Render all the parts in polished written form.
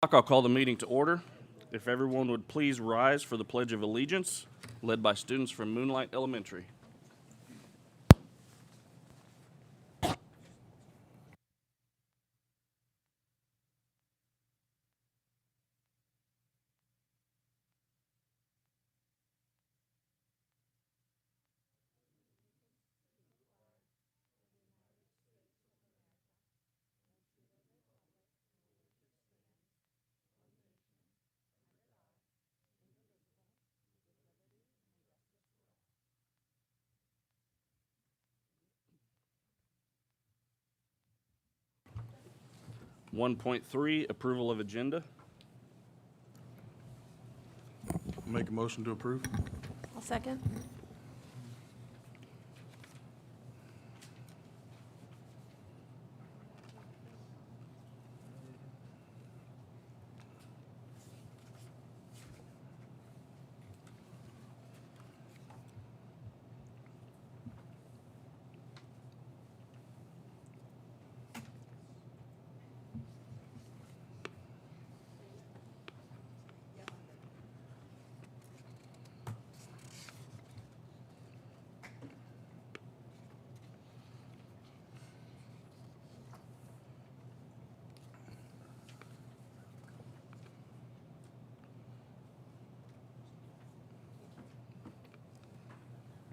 I'll call the meeting to order. If everyone would please rise for the Pledge of Allegiance, led by students from Moonlight Elementary. One point three, approval of agenda. Make a motion to approve. I'll second.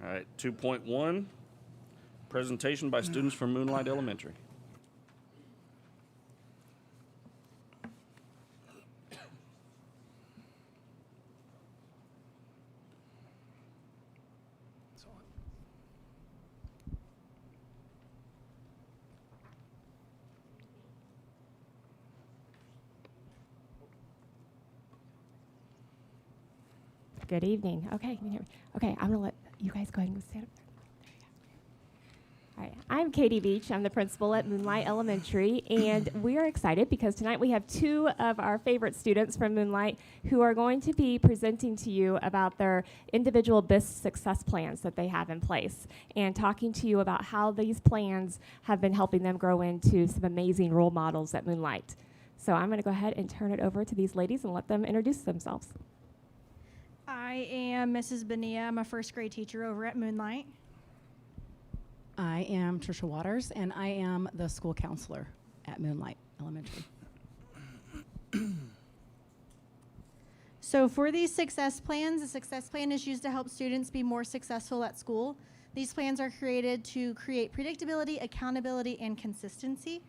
All right, 2.1, presentation by students from Moonlight Elementary. Good evening. Okay, you can hear me. Okay, I'm gonna let you guys go ahead and stand up. There you go. All right, I'm Katie Beach. I'm the principal at Moonlight Elementary, and we are excited because tonight we have two of our favorite students from Moonlight who are going to be presenting to you about their individual BIS success plans that they have in place and talking to you about how these plans have been helping them grow into some amazing role models at Moonlight. So I'm gonna go ahead and turn it over to these ladies and let them introduce themselves. I am Mrs. Benia. I'm a first grade teacher over at Moonlight. I am Trisha Waters, and I am the school counselor at Moonlight Elementary. So for these success plans, a success plan is used to help students be more successful at school. These plans are created to create predictability, accountability, and consistency.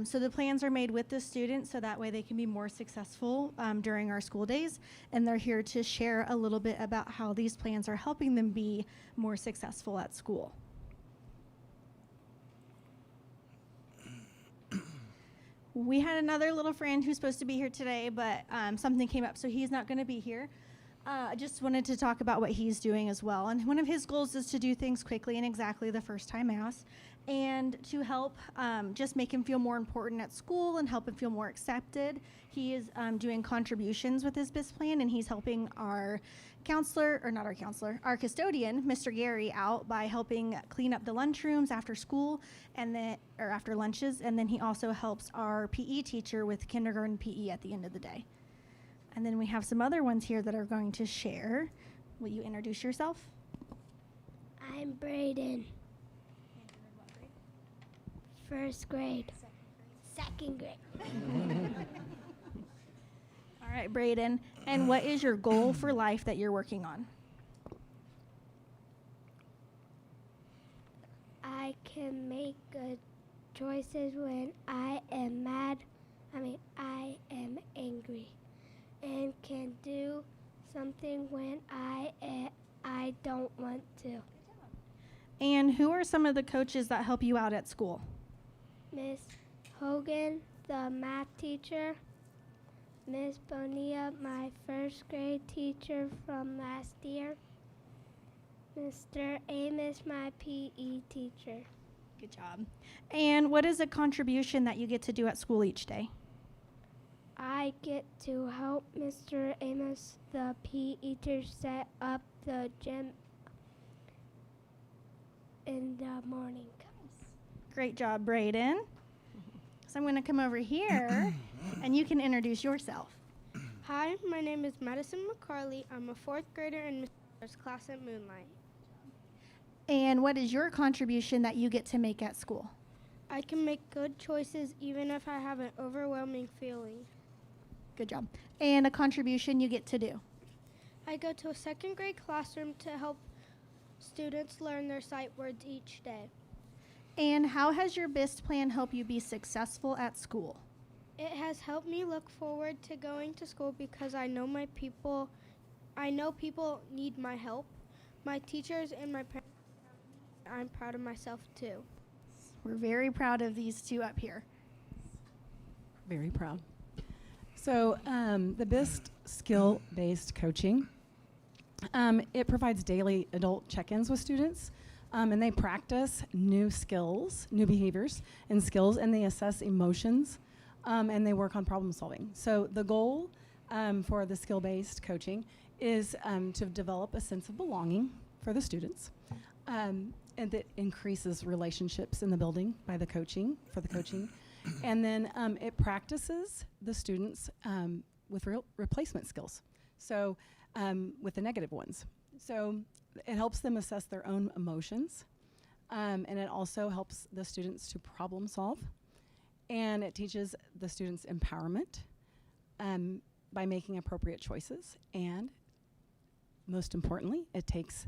So the plans are made with the students so that way they can be more successful during our school days. And they're here to share a little bit about how these plans are helping them be more successful at school. We had another little friend who's supposed to be here today, but something came up, so he's not going to be here. I just wanted to talk about what he's doing as well. And one of his goals is to do things quickly and exactly the first time asked, and to help just make him feel more important at school and help him feel more accepted. He is doing contributions with his BIS plan, and he's helping our counselor, or not our counselor, our custodian, Mr. Gary, out by helping clean up the lunchrooms after school and then, or after lunches. And then he also helps our PE teacher with kindergarten PE at the end of the day. And then we have some other ones here that are going to share. Will you introduce yourself? I'm Braden. First grade. Second grade. All right, Braden. And what is your goal for life that you're working on? I can make good choices when I am mad. I am angry. And can do something when I don't want to. And who are some of the coaches that help you out at school? Miss Hogan, the math teacher. Miss Bonilla, my first grade teacher from last year. Mr. Amos, my PE teacher. Good job. And what is a contribution that you get to do at school each day? I get to help Mr. Amos, the PE teacher, set up the gym in the morning. Great job, Braden. So I'm going to come over here And you can introduce yourself. Hi, my name is Madison McCarley. I'm a fourth grader in Miss Miller's class at Moonlight. And what is your contribution that you get to make at school? I can make good choices even if I have an overwhelming feeling. Good job. And a contribution you get to do. I go to a second grade classroom to help students learn their sight words each day. And how has your BIST plan helped you be successful at school? It has helped me look forward to going to school because I know people need my help. My teachers and my parents, I'm proud of myself too. We're very proud of these two up here. Very proud. So the BIST skill-based coaching, it provides daily adult check-ins with students, and they practice new skills, new behaviors and skills, and they assess emotions, and they work on problem solving. So the goal for the skill-based coaching is to develop a sense of belonging for the students, and that increases relationships in the building by the coaching, for the coaching. And then it practices the students with replacement skills, so with the negative ones. So it helps them assess their own emotions, and it also helps the students to problem solve. And it teaches the students empowerment by making appropriate choices. And most importantly, it takes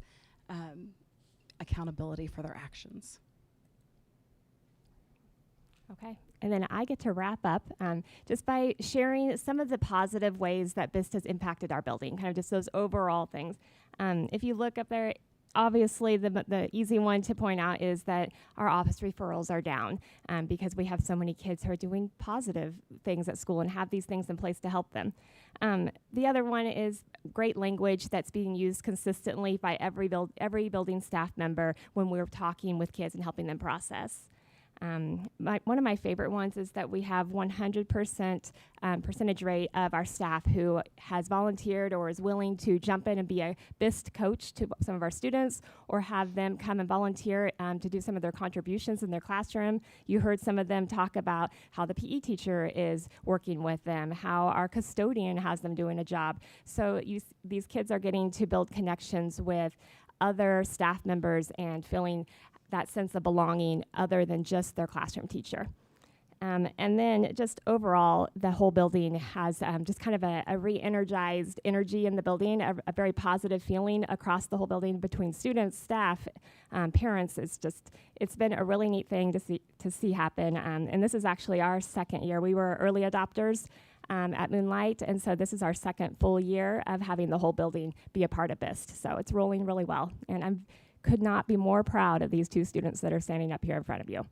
accountability for their actions. Okay, and then I get to wrap up just by sharing some of the positive ways that BIST has impacted our building, kind of just those overall things. If you look up there, obviously the easy one to point out is that our office referrals are down because we have so many kids who are doing positive things at school and have these things in place to help them. The other one is great language that's being used consistently by every building staff member when we're talking with kids and helping them process. One of my favorite ones is that we have 100% percentage rate of our staff who has volunteered or is willing to jump in and be a BIST coach to some of our students, or have them come and volunteer to do some of their contributions in their classroom. You heard some of them talk about how the PE teacher is working with them, how our custodian has them doing a job. So these kids are getting to build connections with other staff members and feeling that sense of belonging other than just their classroom teacher. And then just overall, the whole building has just kind of a re-energized energy in the building, a very positive feeling across the whole building between students, staff, parents. It's been a really neat thing to see happen. And this is actually our second year. We were early adopters at Moonlight, and so this is our second full year of having the whole building be a part of BIST. So it's rolling really well, and I could not be more proud of these two students that are standing up here in front of you.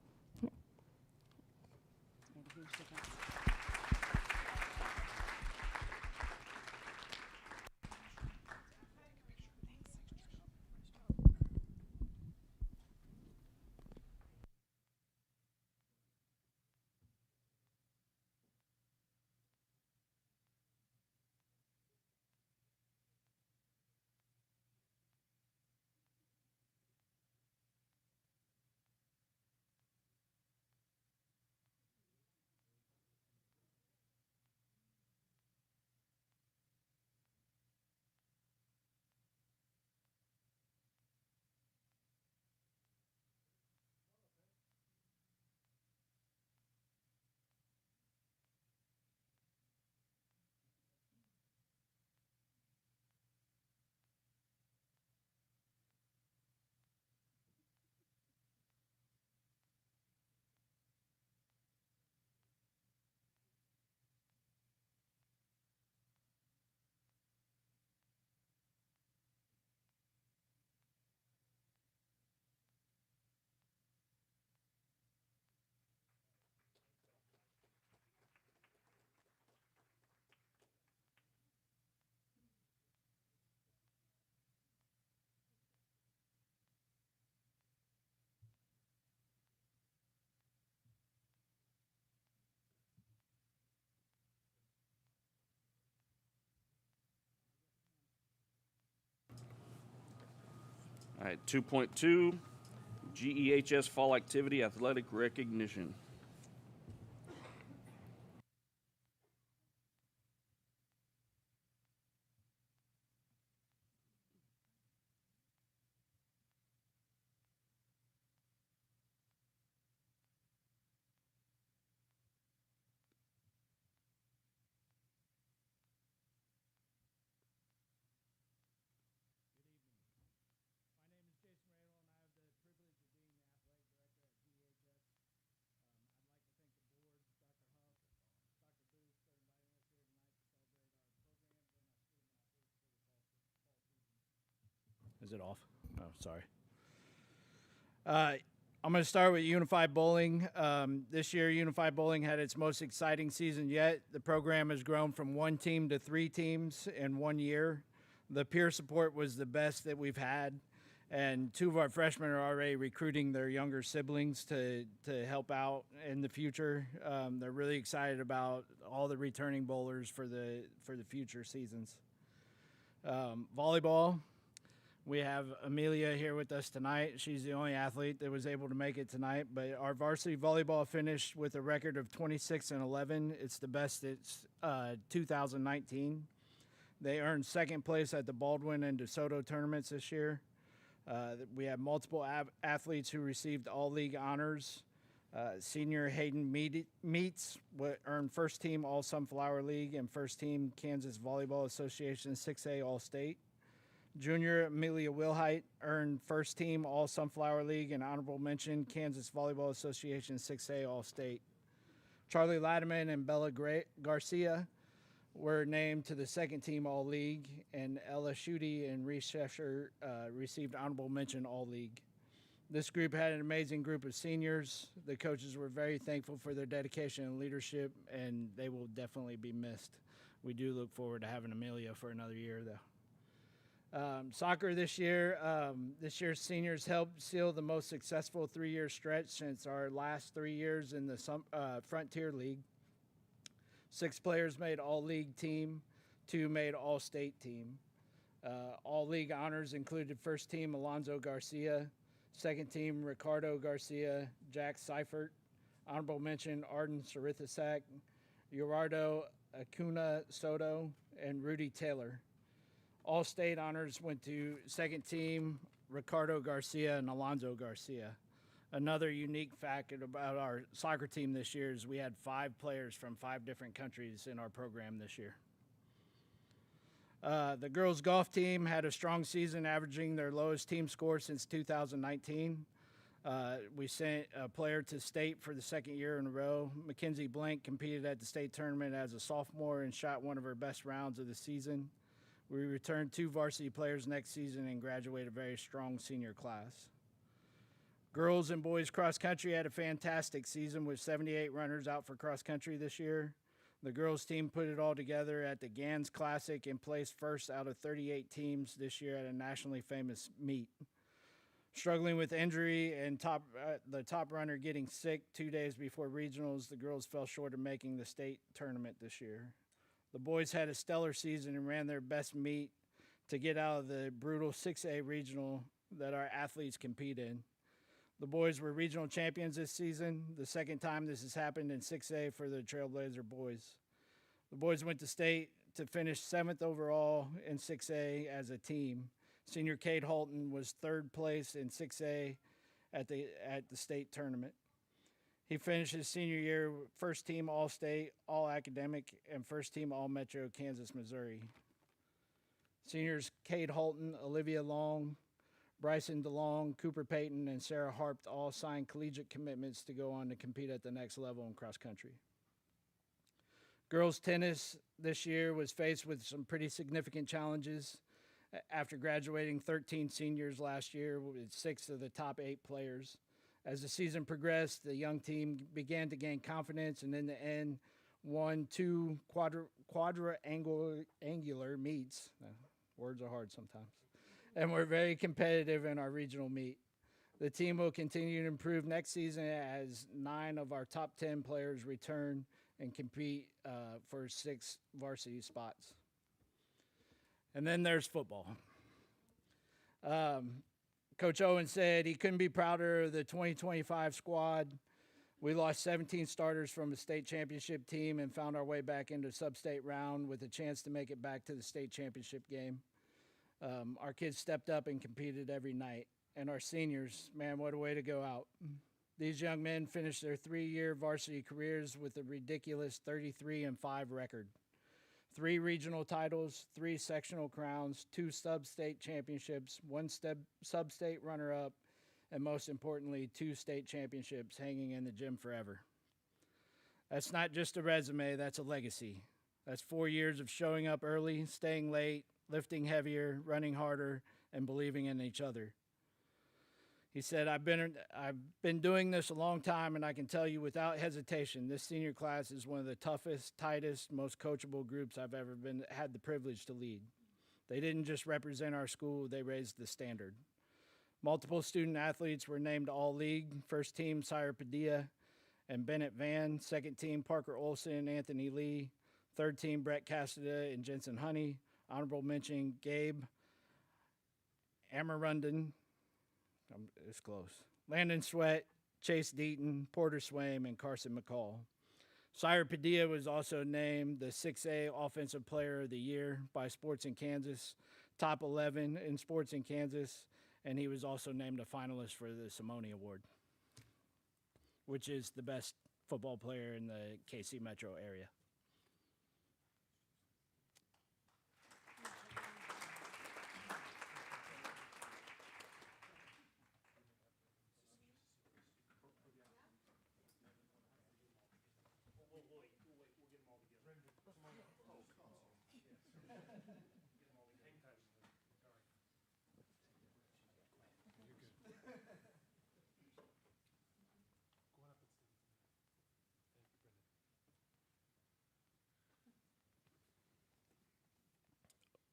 All right, 2.2, GEHS Fall Activity Athletic Recognition. it off? Oh, sorry. I'm going to start with Unified Bowling. This year, Unified Bowling had its most exciting season yet. The program has grown from 1 team to 3 teams in 1 year. The peer support was the best that we've had, and 2 of our freshmen are already recruiting their younger siblings to help out in the future. They're really excited about all the returning bowlers for the future seasons. Volleyball. We have Amelia here with us tonight. She's the only athlete that was able to make it tonight, but our varsity volleyball finished with a record of 26-11. It's the best since 2019. They earned second place at the Baldwin and DeSoto tournaments this year. We have multiple athletes who received all-league honors. Senior Hayden Meets earned first team All-Sunflower League and first team Kansas Volleyball Association 6A All-State. Junior Amelia Wilhite earned first team All-Sunflower League and honorable mention Kansas Volleyball Association 6A All-State. Charlie Lattiman and Bella Garcia were named to the second team All-League, and Ella Schutte and Reese Sheffer received honorable mention All-League. This group had an amazing group of seniors. The coaches were very thankful for their dedication and leadership, and they will definitely be missed. We do look forward to having Amelia for another year, though. Soccer this year. This year's seniors helped seal the most successful 3-year stretch since our last 3 years in the Frontier League. 6 players made all-league team, 2 made all-state team. All-league honors included first team Alonzo Garcia, second team Ricardo Garcia, Jack Seifert, honorable mention Arden Sarithasak, Gerardo Acuna Soto, and Rudy Taylor. All-state honors went to second team Ricardo Garcia and Alonzo Garcia. Another unique fact about our soccer team this year is we had 5 players from 5 different countries in our program this year. The girls golf team had a strong season, averaging their lowest team score since 2019. We sent a player to state for the second year in a row. Mackenzie Blank competed at the state tournament as a sophomore and shot one of her best rounds of the season. We returned 2 varsity players next season and graduated a very strong senior class. Girls and boys cross country had a fantastic season with 78 runners out for cross country this year. The girls team put it all together at the Gans Classic and placed first out of 38 teams this year at a nationally famous meet. Struggling with injury and the top runner getting sick 2 days before regionals, the girls fell short of making the state tournament this year. The boys had a stellar season and ran their best meet to get out of the brutal 6A regional that our athletes compete in. The boys were regional champions this season, the second time this has happened in 6A for the Trailblazer boys. The boys went to state to finish 7th overall in 6A as a team. Senior Cade Halton was 3rd place in 6A at the state tournament. He finished his senior year first team All-State, All-Academic, and first team All-Metro Kansas, Missouri. Seniors Cade Halton, Olivia Long, Bryson DeLong, Cooper Payton, and Sarah Harpt all signed collegiate commitments to go on to compete at the next level in cross country. Girls tennis this year was faced with some pretty significant challenges. After graduating 13 seniors last year with 6 of the top 8 players. As the season progressed, the young team began to gain confidence and in the end won 2 quadrangular meets. Words are hard sometimes. And we're very competitive in our regional meet. The team will continue to improve next season as 9 of our top 10 players return and compete for 6 varsity spots. And then there's football. Coach Owen said he couldn't be prouder of the 2025 squad. We lost 17 starters from a state championship team and found our way back into sub-state round with a chance to make it back to the state championship game. Our kids stepped up and competed every night. And our seniors, man, what a way to go out. These young men finished their 3-year varsity careers with a ridiculous 33-5 record. 3 regional titles, 3 sectional crowns, 2 sub-state championships, 1 sub-state runner-up, and most importantly, 2 state championships hanging in the gym forever. That's not just a resume, that's a legacy. That's 4 years of showing up early, staying late, lifting heavier, running harder, and believing in each other. He said, I've been doing this a long time, and I can tell you without hesitation, this senior class is one of the toughest, tightest, most coachable groups I've ever had the privilege to lead. They didn't just represent our school, they raised the standard. Multiple student athletes were named All-League. First team, Sire Padilla and Bennett Van. Second team, Parker Olson and Anthony Lee. Third team, Brett Cassida and Jensen Honey. Honorable mention, Gabe Amarundan. It's close. Landon Sweat, Chase Deaton, Porter Swaim, and Carson McCall. Sire Padilla was also named the 6A Offensive Player of the Year by Sports in Kansas, top 11 in Sports in Kansas, and he was also named a finalist for the Simone Award, which is the best football player in the KC metro area.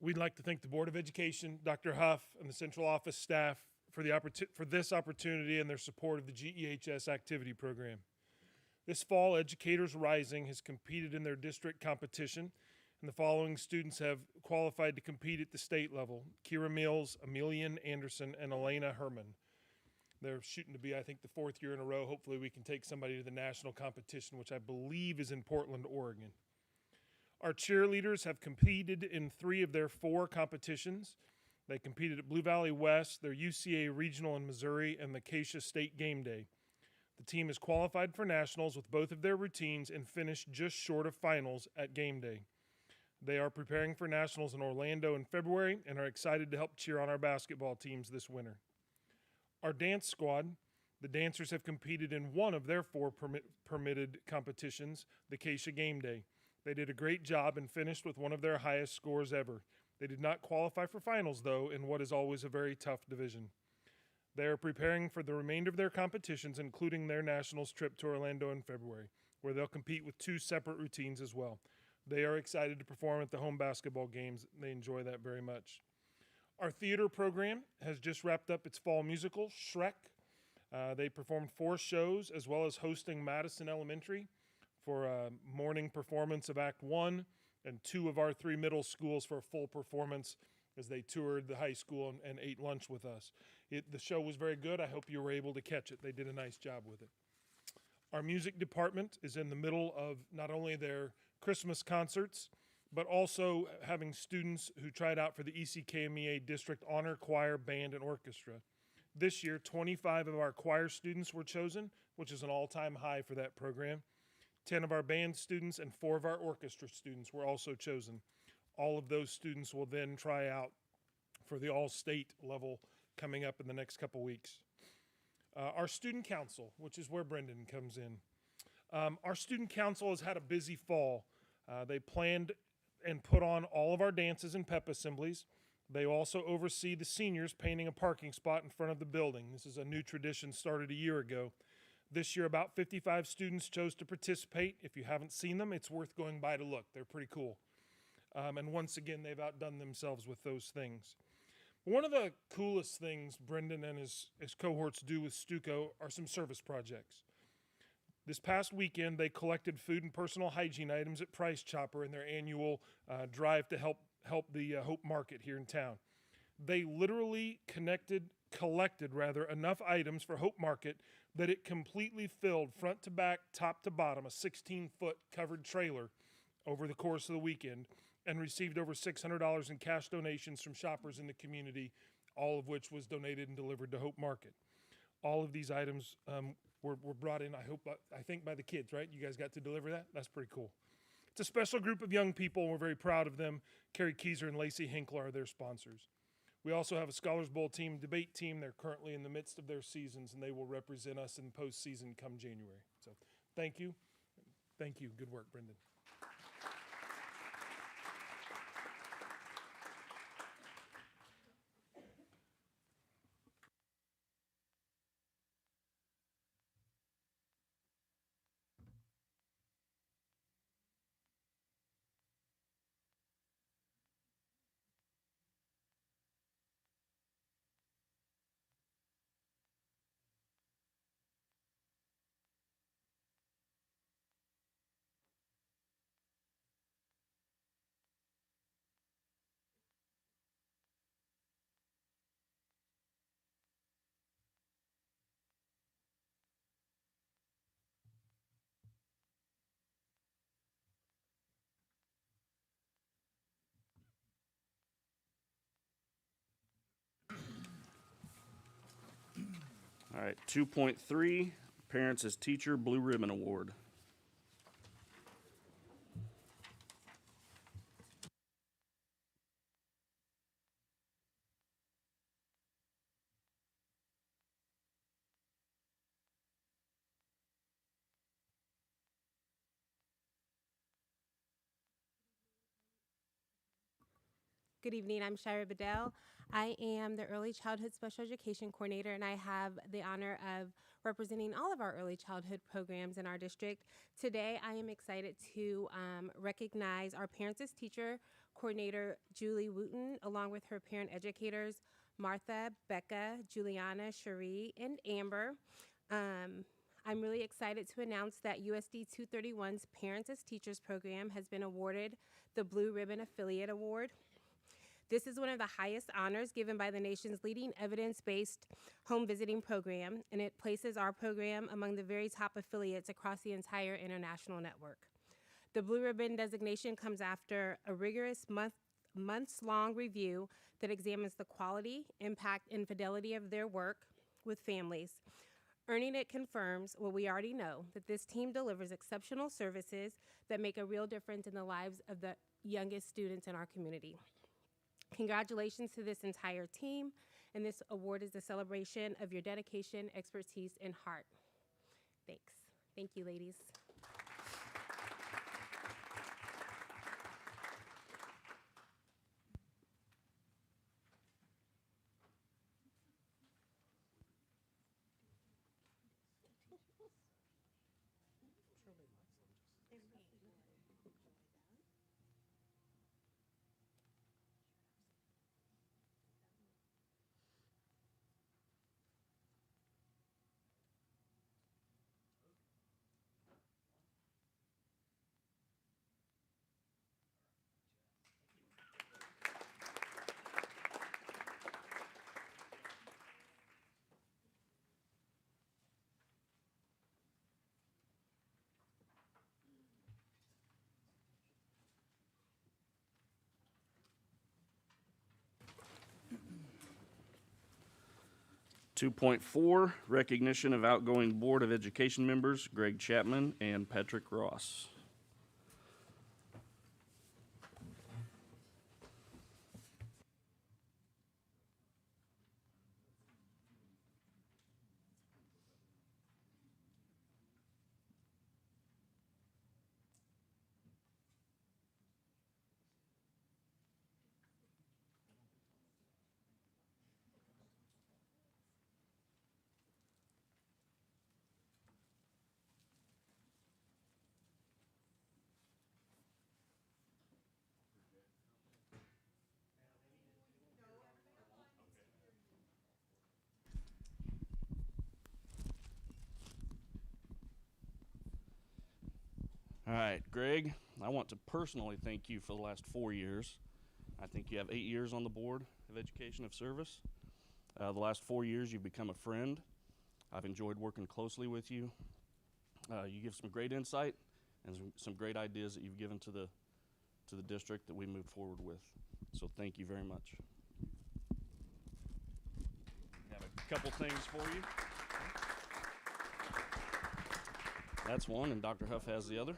We'd like to thank the Board of Education, Dr. Huff, and the central office staff for this opportunity and their support of the GEHS activity program. This fall, Educators Rising has competed in their district competition, and the following students have qualified to compete at the state level: Kira Mills, Emilian Anderson, and Elena Herman. They're shooting to be, I think, the fourth year in a row. Hopefully we can take somebody to the national competition, which I believe is in Portland, Oregon. Our cheerleaders have competed in 3 of their 4 competitions. They competed at Blue Valley West, their UCA Regional in Missouri, and the Acacia State Game Day. The team is qualified for nationals with both of their routines and finished just short of finals at Game Day. They are preparing for nationals in Orlando in February and are excited to help cheer on our basketball teams this winter. Our dance squad, the dancers have competed in 1 of their 4 permitted competitions, the Acacia Game Day. They did a great job and finished with one of their highest scores ever. They did not qualify for finals, though, in what is always a very tough division. They are preparing for the remainder of their competitions, including their nationals trip to Orlando in February, where they'll compete with 2 separate routines as well. They are excited to perform at the home basketball games. They enjoy that very much. Our theater program has just wrapped up its fall musical, Shrek. They performed 4 shows, as well as hosting Madison Elementary for a morning performance of Act 1, and 2 of our 3 middle schools for a full performance as they toured the high school and ate lunch with us. The show was very good. I hope you were able to catch it. They did a nice job with it. Our music department is in the middle of not only their Christmas concerts, but also having students who tried out for the ECKMEA District Honor Choir, Band, and Orchestra. This year, 25 of our choir students were chosen, which is an all-time high for that program. 10 of our band students and 4 of our orchestra students were also chosen. All of those students will then try out for the all-state level coming up in the next couple weeks. Our student council, which is where Brendan comes in. Our student council has had a busy fall. They planned and put on all of our dances and pep assemblies. They also oversee the seniors painting a parking spot in front of the building. This is a new tradition started a year ago. This year, about 55 students chose to participate. If you haven't seen them, it's worth going by to look. They're pretty cool. And once again, they've outdone themselves with those things. One of the coolest things Brendan and his cohorts do with Stuco are some service projects. This past weekend, they collected food and personal hygiene items at Price Chopper in their annual drive to help the Hope Market here in town. They literally collected enough items for Hope Market that it completely filled front to back, top to bottom, a 16-foot covered trailer over the course of the weekend, and received over $600 in cash donations from shoppers in the community, all of which was donated and delivered to Hope Market. All of these items were brought in, I think, by the kids, right? You guys got to deliver that? That's pretty cool. It's a special group of young people, and we're very proud of them. Carrie Keyser and Lacey Hinkler are their sponsors. We also have a Scholars Bowl team, debate team. They're currently in the midst of their seasons, and they will represent us in postseason come January. So thank you. Thank you. Good work, Brendan. All right, 2.3, Parents as Teacher Blue Ribbon Award. Good evening, I'm Shira Bedell. I am the Early Childhood Special Education Coordinator, and I have the honor of representing all of our early childhood programs in our district. Today, I am excited to recognize our Parents as Teacher Coordinator, Julie Wooten, along with her parent educators, Martha, Becca, Juliana, Cherie, and Amber. I'm really excited to announce that USD 231's Parents as Teachers program has been awarded the Blue Ribbon Affiliate Award. This is one of the highest honors given by the nation's leading evidence-based home visiting program, and it places our program among the very top affiliates across the entire international network. The Blue Ribbon designation comes after a rigorous months-long review that examines the quality, impact, and fidelity of their work with families. Earning it confirms what we already know, that this team delivers exceptional services that make a real difference in the lives of the youngest students in our community. Congratulations to this entire team, and this award is a celebration of your dedication, expertise, and heart. Thanks. Thank you, ladies. Two 2.4, recognition of outgoing Board of Education members, Greg Chapman and Patrick Ross. All right, Greg, I want to personally thank you for the last 4 years. I think you have 8 years on the Board of Education of Service. The last 4 years, you've become a friend. I've enjoyed working closely with you. You give some great insight and some great ideas that you've given to the district that we move forward with. So thank you very much. I have a couple things for you. That's one, and Dr. Huff has the other.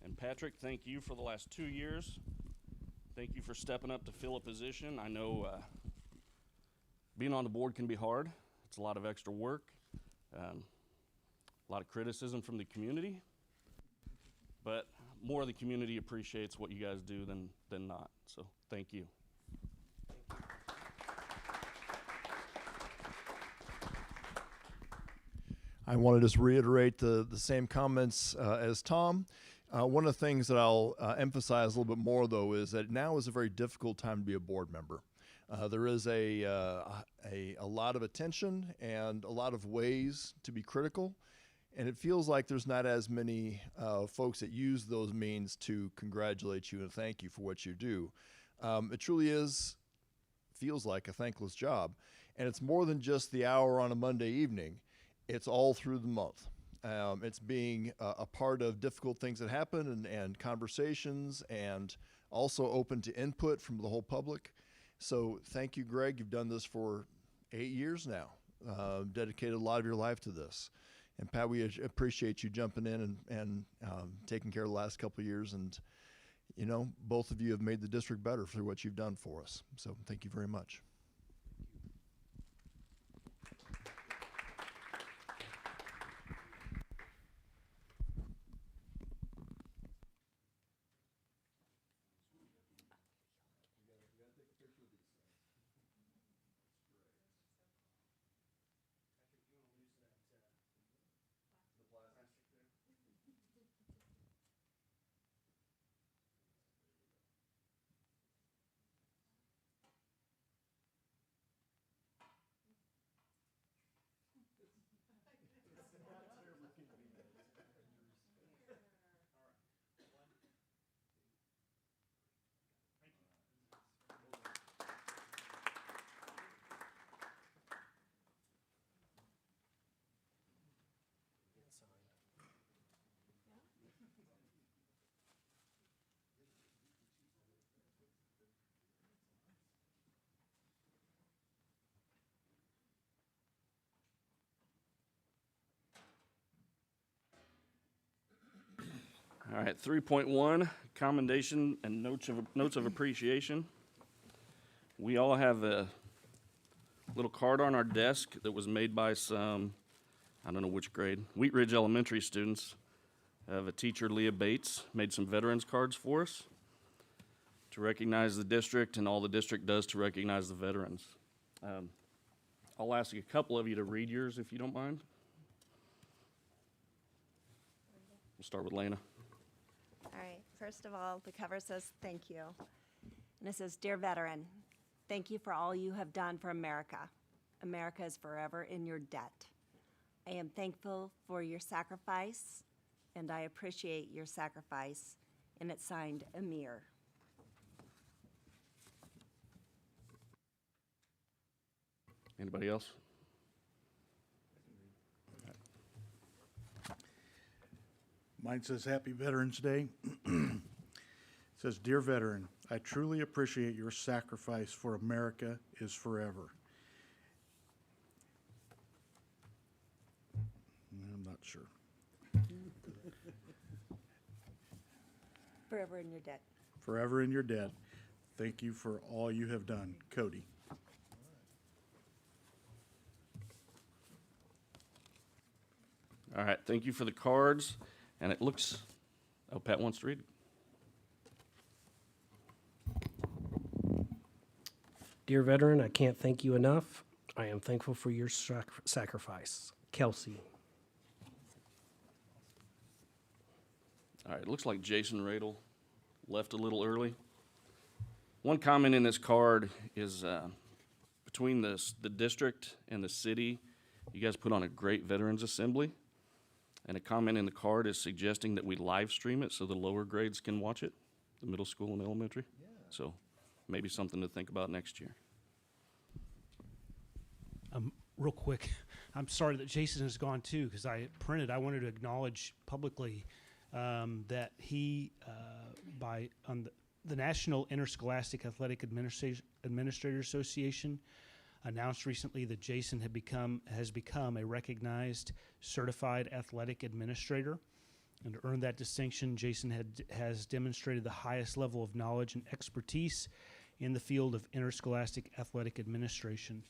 And Patrick, thank you for the last 2 years. Thank you for stepping up to fill a position. I know being on the board can be hard. It's a lot of extra work, a lot of criticism from the community, but more of the community appreciates what you guys do than not. So thank you. I want to just reiterate the same comments as Tom. One of the things that I'll emphasize a little bit more, though, is that now is a very difficult time to be a board member. There is a lot of attention and a lot of ways to be critical, and it feels like there's not as many folks that use those means to congratulate you and thank you for what you do. It truly feels like a thankless job, and it's more than just the hour on a Monday evening. it's all through the month. It's being a part of difficult things that happen and conversations, and also open to input from the whole public. So thank you, Greg. You've done this for 8 years now. Dedicated a lot of your life to this. And Pat, we appreciate you jumping in and taking care of the last couple of years. And, you know, both of you have made the district better through what you've done for us. So thank you very much. All right, 3.1, commendation and notes of appreciation. We all have a little card on our desk that was made by some, I don't know which grade, Wheat Ridge Elementary students. Of a teacher, Leah Bates, made some veterans cards for us to recognize the district and all the district does to recognize the veterans. I'll ask a couple of you to read yours if you don't mind. We'll start with Lena. All right, first of all, the cover says thank you. And it says, "Dear veteran, thank you for all you have done for America. America is forever in your debt. I am thankful for your sacrifice, and I appreciate your sacrifice." And it's signed Amir. Anybody else? Mine says Happy Veterans Day. It says, "Dear veteran, I truly appreciate your sacrifice for America is forever." I'm not sure. Forever in your debt. Forever in your debt. Thank you for all you have done. Cody. All right, thank you for the cards. And it looks, oh, Pat wants to read it. Dear veteran, I can't thank you enough. I am thankful for your sacrifice. Kelsey. All right, it looks like Jason Radel left a little early. One comment in this card is between the district and the city, you guys put on a great Veterans Assembly. And a comment in the card is suggesting that we live stream it so the lower grades can watch it, the middle school and elementary. Yeah. So maybe something to think about next year. Real quick, I'm sorry that Jason has gone too, because I wanted to acknowledge publicly that he, on the National Interscholastic Athletic Administrator Association, announced recently that Jason has become a recognized certified athletic administrator. And to earn that distinction, Jason has demonstrated the highest level of knowledge and expertise in the field of interscholastic athletic administration.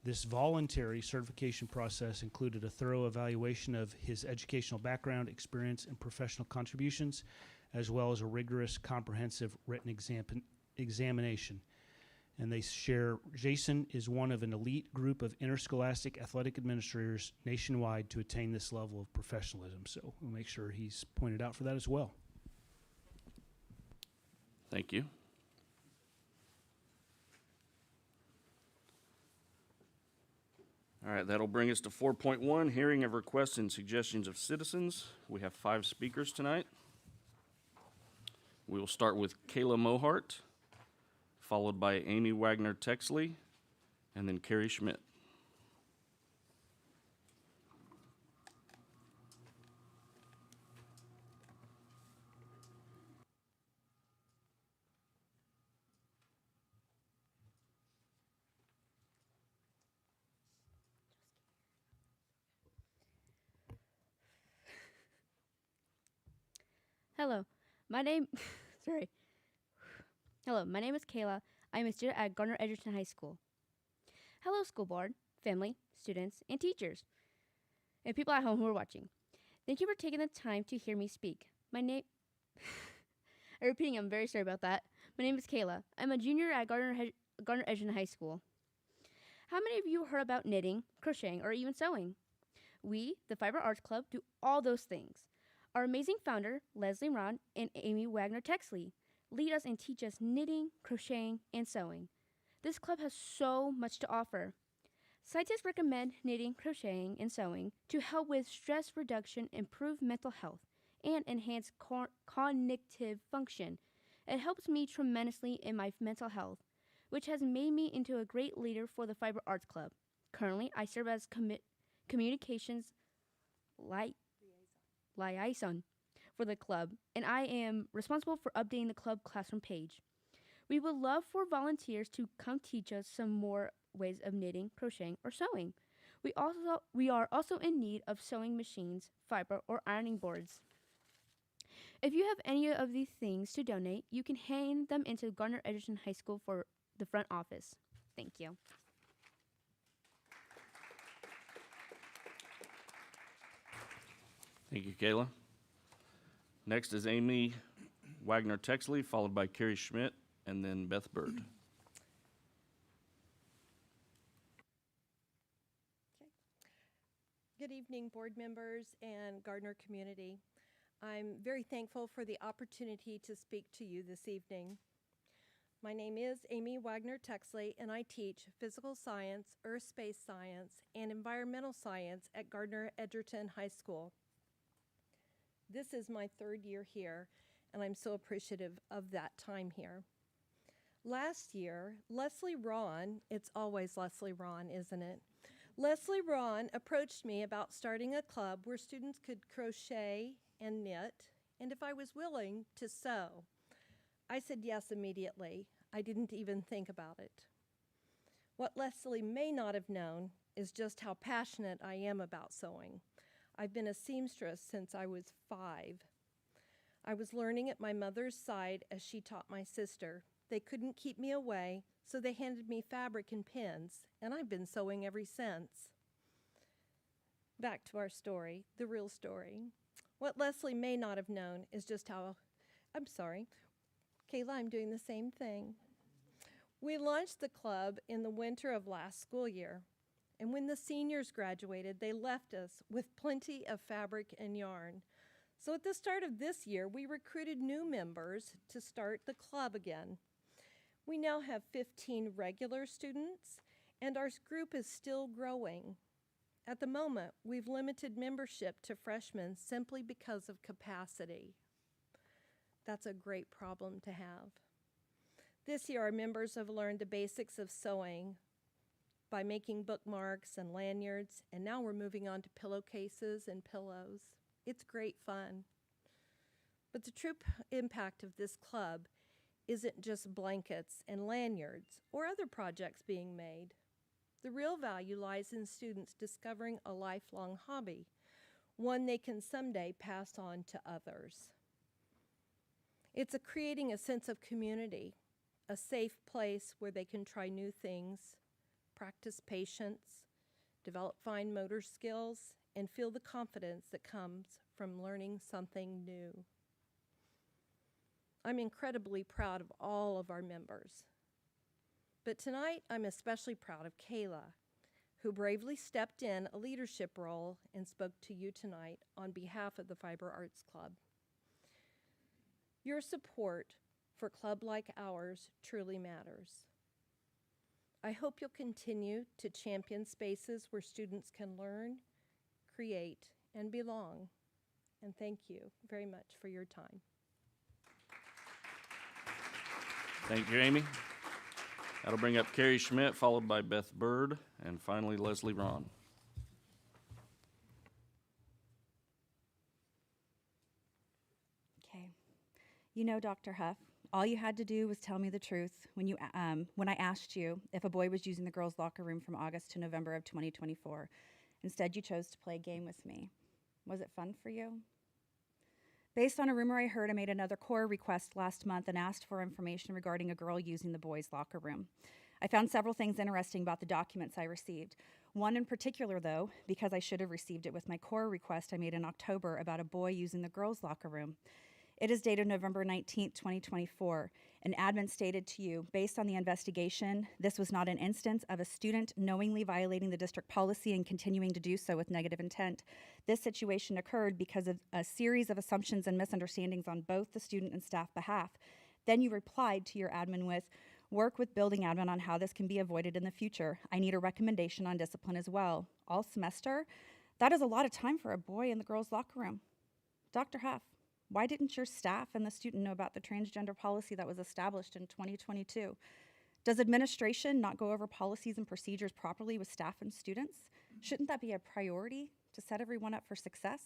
This voluntary certification process included a thorough evaluation of his educational background, experience, and professional contributions, as well as a rigorous, comprehensive written examination. And they share, Jason is one of an elite group of interscholastic athletic administrators nationwide to attain this level of professionalism. So we'll make sure he's pointed out for that as well. Thank you. All right, that'll bring us to 4.1, hearing of requests and suggestions of citizens. We have 5 speakers tonight. We will start with Kayla Mohart, followed by Amy Wagner-Texley, and then Carrie Schmidt. Hello, my name. Sorry. Hello, my name is Kayla. I'm a student at Gardner Edgerton High School. Hello, school board, family, students, and teachers, and people at home who are watching. Thank you for taking the time to hear me speak. My name. I'm repeating. I'm very sorry about that. My name is Kayla. I'm a junior at Gardner Edgerton High School. How many of you heard about knitting, crocheting, or even sewing? We, the Fiber Arts Club, do all those things. Our amazing founder, Leslie Ron and Amy Wagner-Texley, lead us and teach us knitting, crocheting, and sewing. This club has so much to offer. Scientists recommend knitting, crocheting, and sewing to help with stress reduction, improve mental health, and enhance cognitive function. It helps me tremendously in my mental health, which has made me into a great leader for the Fiber Arts Club. Currently, I serve as communications liaison for the club, and I am responsible for updating the club classroom page. We would love for volunteers to come teach us some more ways of knitting, crocheting, or sewing. We are also in need of sewing machines, fiber, or ironing boards. If you have any of these things to donate, you can hand them into Gardner Edgerton High School for the front office. Thank you. Thank you, Kayla. Next is Amy Wagner-Texley, followed by Carrie Schmidt, and then Beth Bird. Good evening, board members and Gardner community. I'm very thankful for the opportunity to speak to you this evening. My name is Amy Wagner-Texley, and I teach physical science, earth space science, and environmental science at Gardner Edgerton High School. This is my third year here, and I'm so appreciative of that time here. Last year, Leslie Ron, it's always Leslie Ron, isn't it? Leslie Ron approached me about starting a club where students could crochet and knit, and if I was willing to sew. I said yes immediately. I didn't even think about it. What Leslie may not have known is just how passionate I am about sewing. I've been a seamstress since I was 5. I was learning at my mother's side as she taught my sister. They couldn't keep me away, so they handed me fabric and pins, and I've been sewing ever since. Back to our story, the real story. What Leslie may not have known is just how, Kayla, I'm doing the same thing. We launched the club in the winter of last school year, and when the seniors graduated, they left us with plenty of fabric and yarn. So at the start of this year, we recruited new members to start the club again. We now have 15 regular students, and our group is still growing. At the moment, we've limited membership to freshmen simply because of capacity. That's a great problem to have. This year, our members have learned the basics of sewing by making bookmarks and lanyards, and now we're moving on to pillowcases and pillows. It's great fun. But the true impact of this club isn't just blankets and lanyards or other projects being made. The real value lies in students discovering a lifelong hobby, one they can someday pass on to others. It's creating a sense of community, a safe place where they can try new things, practice patience, develop fine motor skills, and feel the confidence that comes from learning something new. I'm incredibly proud of all of our members. But tonight, I'm especially proud of Kayla, who bravely stepped in a leadership role and spoke to you tonight on behalf of the Fiber Arts Club. Your support for a club like ours truly matters. I hope you'll continue to champion spaces where students can learn, create, and belong. And thank you very much for your time. Thank you, Amy. That'll bring up Carrie Schmidt, followed by Beth Bird, and finally Leslie Ron. Okay. You know, Dr. Huff, all you had to do was tell me the truth when I asked you if a boy was using the girls' locker room from August to November of 2024. Instead, you chose to play a game with me. Was it fun for you? Based on a rumor I heard, I made another core request last month and asked for information regarding a girl using the boys' locker room. I found several things interesting about the documents I received. One in particular, though, because I should have received it with my core request I made in October about a boy using the girls' locker room. It is dated November 19th, 2024. An admin stated to you, based on the investigation, this was not an instance of a student knowingly violating the district policy and continuing to do so with negative intent. This situation occurred because of a series of assumptions and misunderstandings on both the student and staff behalf. Then you replied to your admin with, work with building admin on how this can be avoided in the future. I need a recommendation on discipline as well. All semester? That is a lot of time for a boy in the girls' locker room. Dr. Huff, why didn't your staff and the student know about the transgender policy that was established in 2022? Does administration not go over policies and procedures properly with staff and students? Shouldn't that be a priority to set everyone up for success?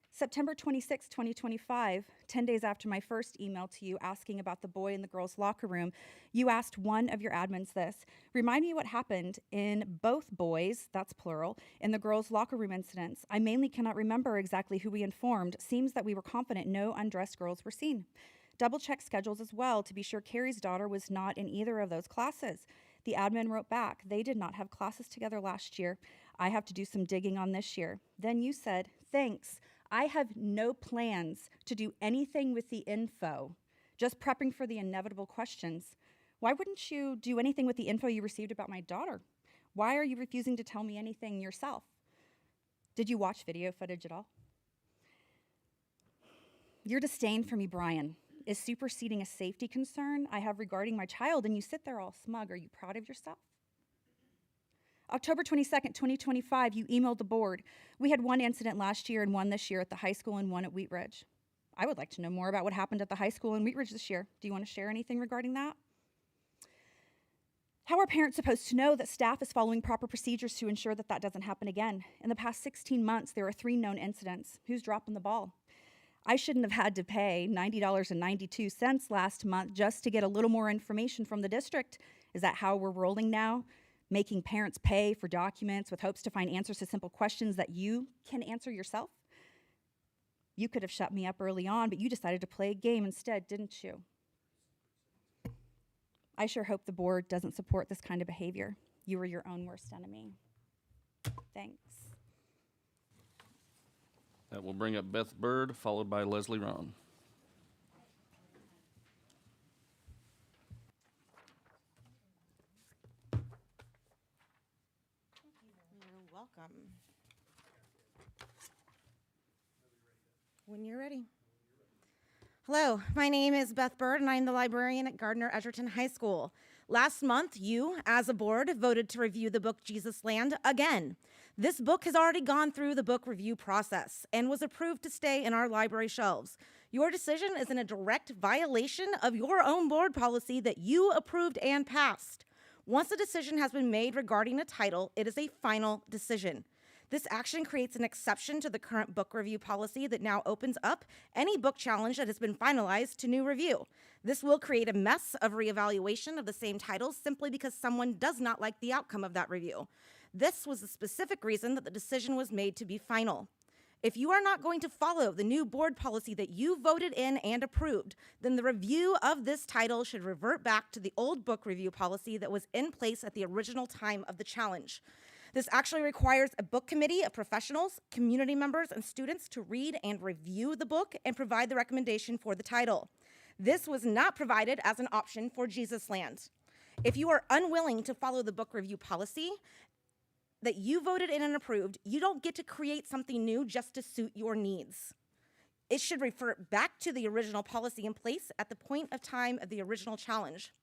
September 26, 2025, 10 days after my first email to you asking about the boy in the girls' locker room, you asked one of your admins this, remind me what happened in both boys, that's plural, in the girls' locker room incidents. I mainly cannot remember exactly who we informed. Seems that we were confident no undressed girls were seen. Double check schedules as well to be sure Carrie's daughter was not in either of those classes. The admin wrote back, they did not have classes together last year. I have to do some digging on this year. Then you said, thanks. I have no plans to do anything with the info, just prepping for the inevitable questions. Why wouldn't you do anything with the info you received about my daughter? Why are you refusing to tell me anything yourself? Did you watch video footage at all? Your disdain for me, Brian, is superseding a safety concern I have regarding my child, and you sit there all smug. Are you proud of yourself? October 22nd, 2025, you emailed the board. We had one incident last year and one this year at the high school and one at Wheat Ridge. I would like to know more about what happened at the high school and Wheat Ridge this year. Do you want to share anything regarding that? How are parents supposed to know that staff is following proper procedures to ensure that that doesn't happen again? In the past 16 months, there are 3 known incidents. Who's dropping the ball? I shouldn't have had to pay $90.92 last month just to get a little more information from the district. Is that how we're rolling now? Making parents pay for documents with hopes to find answers to simple questions that you can answer yourself? You could have shut me up early on, but you decided to play a game instead, didn't you? I sure hope the board doesn't support this kind of behavior. You were your own worst enemy. Thanks. That will bring up Beth Bird, followed by Leslie Rohn. Welcome. When you're ready. Hello, my name is Beth Bird, and I'm the librarian at Gardner Edgerton High School. Last month, you, as a board, voted to review the book Jesus Land again. This book has already gone through the book review process and was approved to stay in our library shelves. Your decision is in a direct violation of your own board policy that you approved and passed. Once a decision has been made regarding a title, it is a final decision. This action creates an exception to the current book review policy that now opens up any book challenge that has been finalized to new review. This will create a mess of reevaluation of the same title simply because someone does not like the outcome of that review. This was the specific reason that the decision was made to be final. If you are not going to follow the new board policy that you voted in and approved, then the review of this title should revert back to the old book review policy that was in place at the original time of the challenge. This actually requires a book committee of professionals, community members, and students to read and review the book and provide the recommendation for the title. This was not provided as an option for Jesus Land. If you are unwilling to follow the book review policy that you voted in and approved, you don't get to create something new just to suit your needs. It should refer back to the original policy in place at the point of time of the original challenge.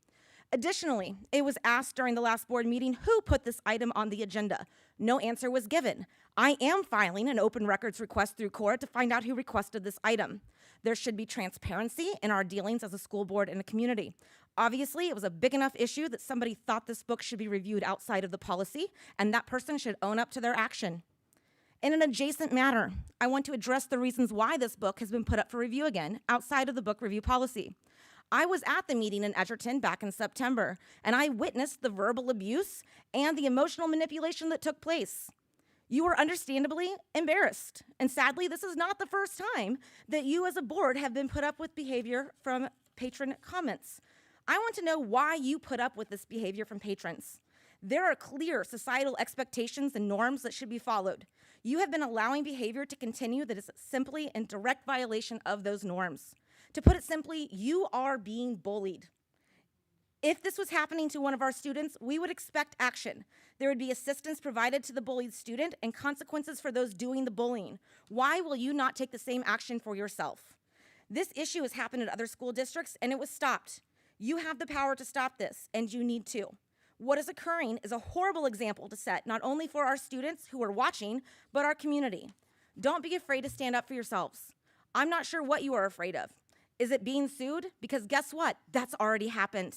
Additionally, it was asked during the last board meeting who put this item on the agenda. No answer was given. I am filing an open records request through Cora to find out who requested this item. There should be transparency in our dealings as a school board and a community. Obviously, it was a big enough issue that somebody thought this book should be reviewed outside of the policy, and that person should own up to their action. In an adjacent matter, I want to address the reasons why this book has been put up for review again outside of the book review policy. I was at the meeting in Edgerton back in September, and I witnessed the verbal abuse and the emotional manipulation that took place. You are understandably embarrassed. And sadly, this is not the first time that you as a board have been put up with behavior from patron comments. I want to know why you put up with this behavior from patrons. There are clear societal expectations and norms that should be followed. You have been allowing behavior to continue that is simply in direct violation of those norms. To put it simply, you are being bullied. If this was happening to one of our students, we would expect action. There would be assistance provided to the bullied student and consequences for those doing the bullying. Why will you not take the same action for yourself? This issue has happened in other school districts and it was stopped. You have the power to stop this, and you need to. What is occurring is a horrible example to set, not only for our students who are watching, but our community. Don't be afraid to stand up for yourselves. I'm not sure what you are afraid of. Is it being sued? Because guess what? That's already happened.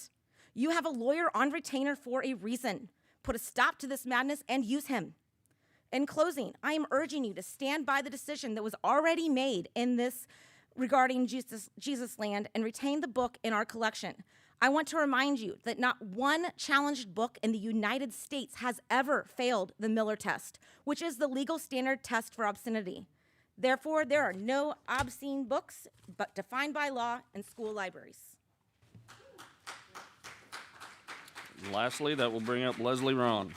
You have a lawyer on retainer for a reason. Put a stop to this madness and use him. In closing, I am urging you to stand by the decision that was already made in this regarding Jesus Land and retain the book in our collection. I want to remind you that not one challenged book in the United States has ever failed the Miller test, which is the legal standard test for obscenity. Therefore, there are no obscene books but defined by law in school libraries. And lastly, that will bring up Leslie Ron.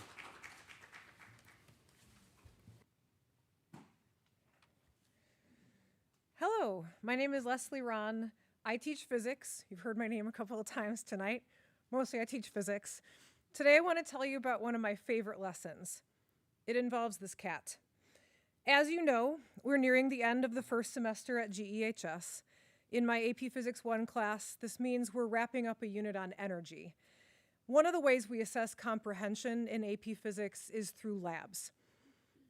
Hello, my name is Leslie Ron. I teach physics. You've heard my name a couple of times tonight. Mostly I teach physics. Today I want to tell you about one of my favorite lessons. It involves this cat. As you know, we're nearing the end of the first semester at GEHS. In my AP Physics 1 class, this means we're wrapping up a unit on energy. One of the ways we assess comprehension in AP Physics is through labs.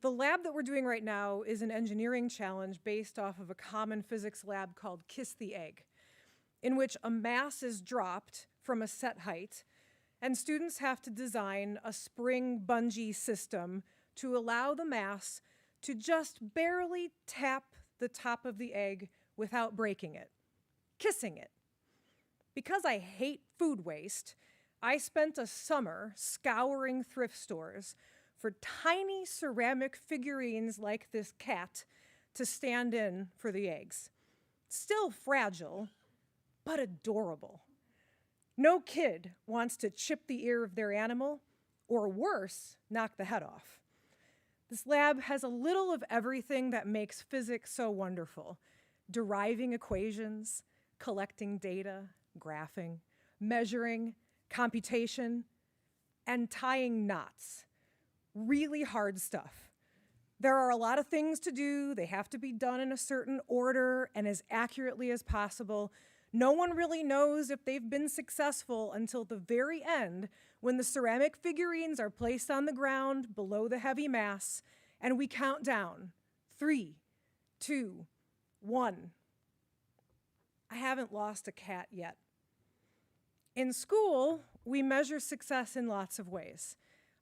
The lab that we're doing right now is an engineering challenge based off of a common physics lab called Kiss the Egg, in which a mass is dropped from a set height, and students have to design a spring bungee system to allow the mass to just barely tap the top of the egg without breaking it, kissing it. Because I hate food waste, I spent a summer scouring thrift stores for tiny ceramic figurines like this cat to stand in for the eggs. Still fragile, but adorable. No kid wants to chip the ear of their animal, or worse, knock the head off. This lab has a little of everything that makes physics so wonderful: deriving equations, collecting data, graphing, measuring, computation, and tying knots. Really hard stuff. There are a lot of things to do. They have to be done in a certain order and as accurately as possible. No one really knows if they've been successful until the very end, when the ceramic figurines are placed on the ground below the heavy mass and we count down. 3, 2, 1. I haven't lost a cat yet. In school, we measure success in lots of ways.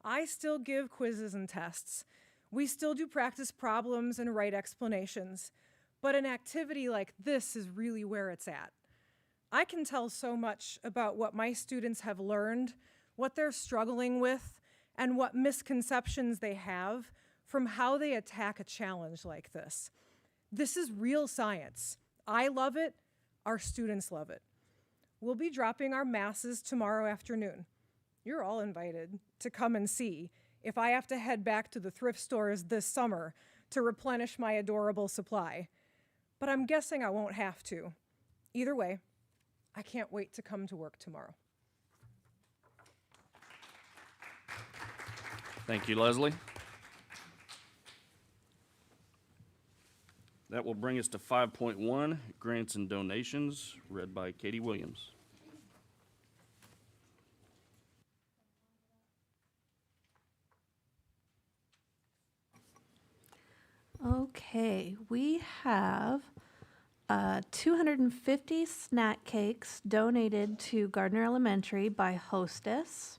I still give quizzes and tests. We still do practice problems and write explanations. But an activity like this is really where it's at. I can tell so much about what my students have learned, what they're struggling with, and what misconceptions they have from how they attack a challenge like this. This is real science. I love it. Our students love it. We'll be dropping our masses tomorrow afternoon. You're all invited to come and see if I have to head back to the thrift stores this summer to replenish my adorable supply. But I'm guessing I won't have to. Either way, I can't wait to come to work tomorrow. Thank you, Leslie. That will bring us to 5.1, grants and donations, read by Katie Williams. Okay, we have 250 snack cakes donated to Gardner Elementary by Hostess.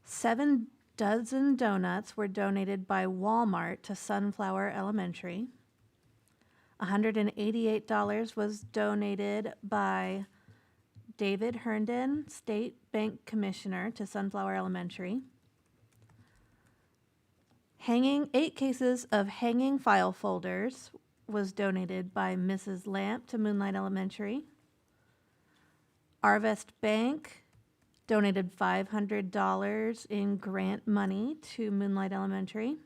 7 dozen donuts were donated by Walmart to Sunflower Elementary. $188 was donated by David Herndon, State Bank Commissioner, to Sunflower Elementary. 8 cases of hanging file folders was donated by Mrs. Lamp to Moonlight Elementary. Arvest Bank donated $500 in grant money to Moonlight Elementary.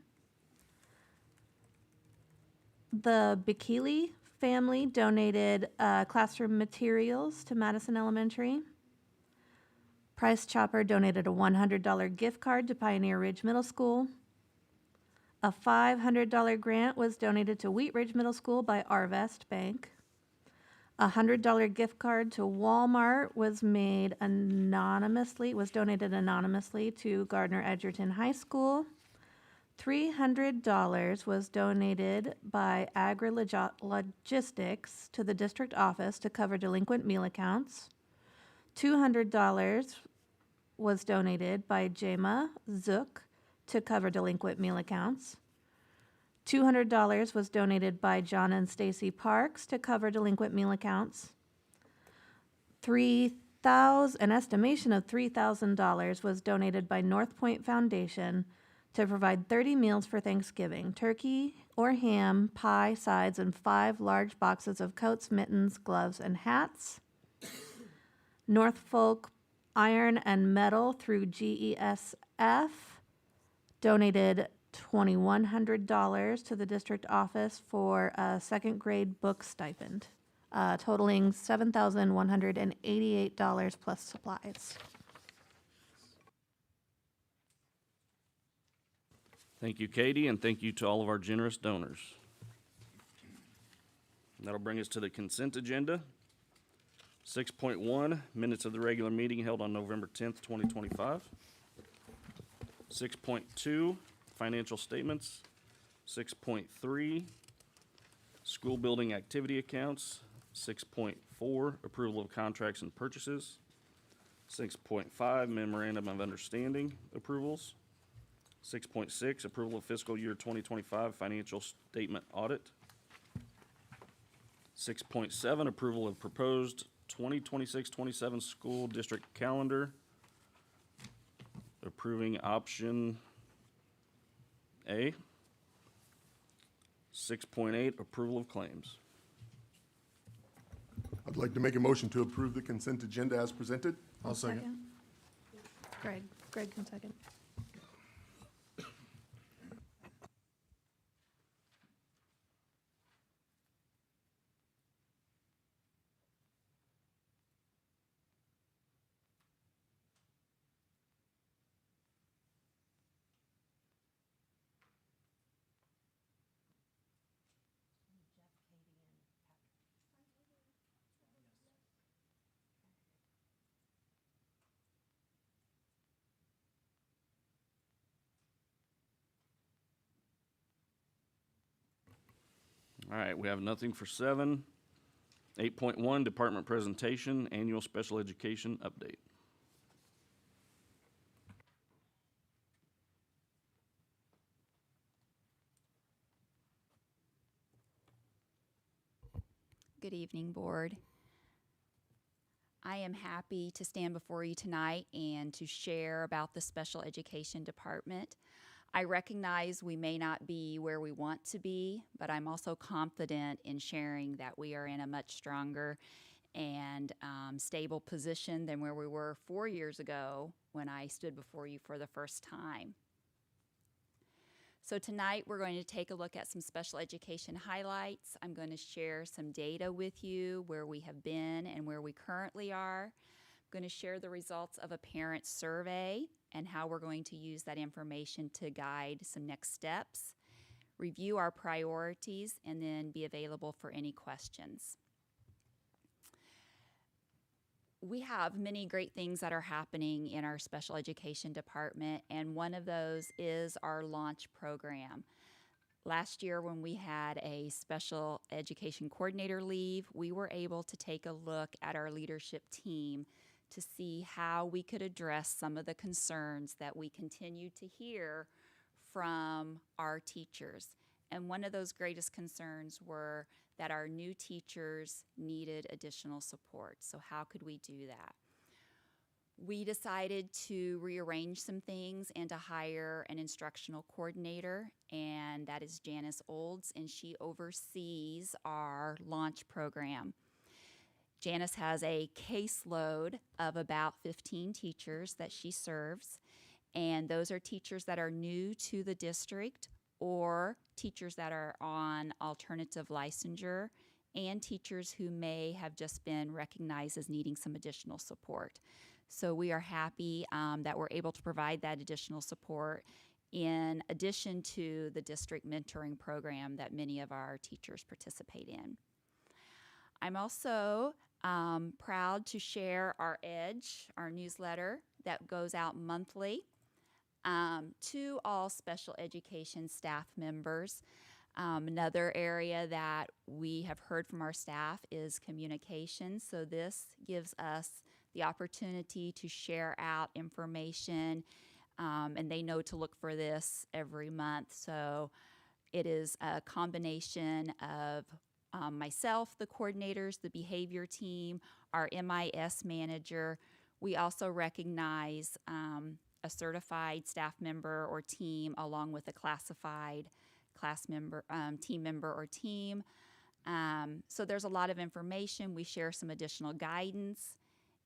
The Bikili family donated classroom materials to Madison Elementary. Price Chopper donated a $100 gift card to Pioneer Ridge Middle School. A $500 grant was donated to Wheat Ridge Middle School by Arvest Bank. A $100 gift card to Walmart was donated anonymously to Gardner Edgerton High School. $300 was donated by Agri-Logistics to the district office to cover delinquent meal accounts. $200 was donated by Jema Zook to cover delinquent meal accounts. $200 was donated by John and Stacy Parks to cover delinquent meal accounts. An estimation of $3,000 was donated by North Point Foundation to provide 30 meals for Thanksgiving: turkey or ham, pie, sides, and 5 large boxes of coats, mittens, gloves, and hats. Norfolk Iron and Metal through GESF donated $2,100 to the district office for a second grade book stipend, totaling $7,188 plus supplies. Thank you, Katie, and thank you to all of our generous donors. That'll bring us to the consent agenda. 6.1, minutes of the regular meeting held on November 10th, 2025. 6.2, financial statements. 6.3, school building activity accounts. 6.4, approval of contracts and purchases. 6.5, memorandum of understanding approvals. 6.6, approval of fiscal year 2025 financial statement audit. 6.7, approval of proposed 2026-27 school district calendar. Approving option A. 6.8, approval of claims. I'd like to make a motion to approve the consent agenda as presented. I'll second. Greg can second. All right, we have nothing for 7. 8.1, department presentation, annual special education update. Good evening, Board. I am happy to stand before you tonight and to share about the special education department. I recognize we may not be where we want to be, but I'm also confident in sharing that we are in a much stronger and stable position than where we were 4 years ago when I stood before you for the first time. So tonight we're going to take a look at some special education highlights. I'm going to share some data with you, where we have been and where we currently are. I'm going to share the results of a parent survey and how we're going to use that information to guide some next steps, review our priorities, and then be available for any questions. We have many great things that are happening in our special education department, and one of those is our launch program. Last year, when we had a special education coordinator leave, we were able to take a look at our leadership team to see how we could address some of the concerns that we continue to hear from our teachers. And one of those greatest concerns were that our new teachers needed additional support. So how could we do that? We decided to rearrange some things and to hire an instructional coordinator, and that is Janice Olds, and she oversees our launch program. Janice has a caseload of about 15 teachers that she serves, and those are teachers that are new to the district or teachers that are on alternative licensure and teachers who may have just been recognized as needing some additional support. So we are happy that we're able to provide that additional support in addition to the district mentoring program that many of our teachers participate in. I'm also proud to share our EDGE, our newsletter that goes out monthly to all special education staff members. Another area that we have heard from our staff is communication. So this gives us the opportunity to share out information, and they know to look for this every month. So it is a combination of myself, the coordinators, the behavior team, our MIS manager. We also recognize a certified staff member or team along with a classified class member, team member or team. So there's a lot of information. We share some additional guidance,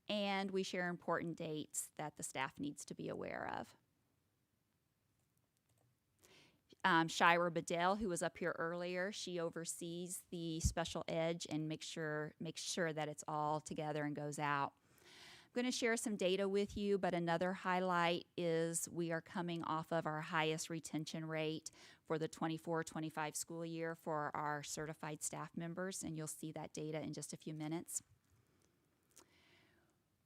and we share important dates that the staff needs to be aware of. Shira Bedell, who was up here earlier, she oversees the special EDGE and makes sure that it's all together and goes out. I'm going to share some data with you, but another highlight is we are coming off of our highest retention rate for the 24-25 school year for our certified staff members, and you'll see that data in just a few minutes.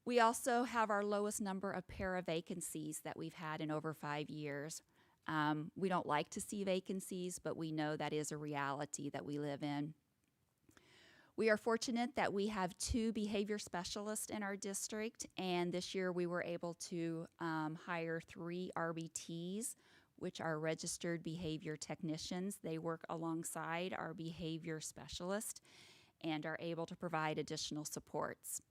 We also have our lowest number of para vacancies that we've had in over 5 years. We don't like to see vacancies, but we know that is a reality that we live in. We are fortunate that we have 2 behavior specialists in our district, and this year we were able to hire 3 RBTs, which are registered behavior technicians. They work alongside our behavior specialist and are able to provide additional supports.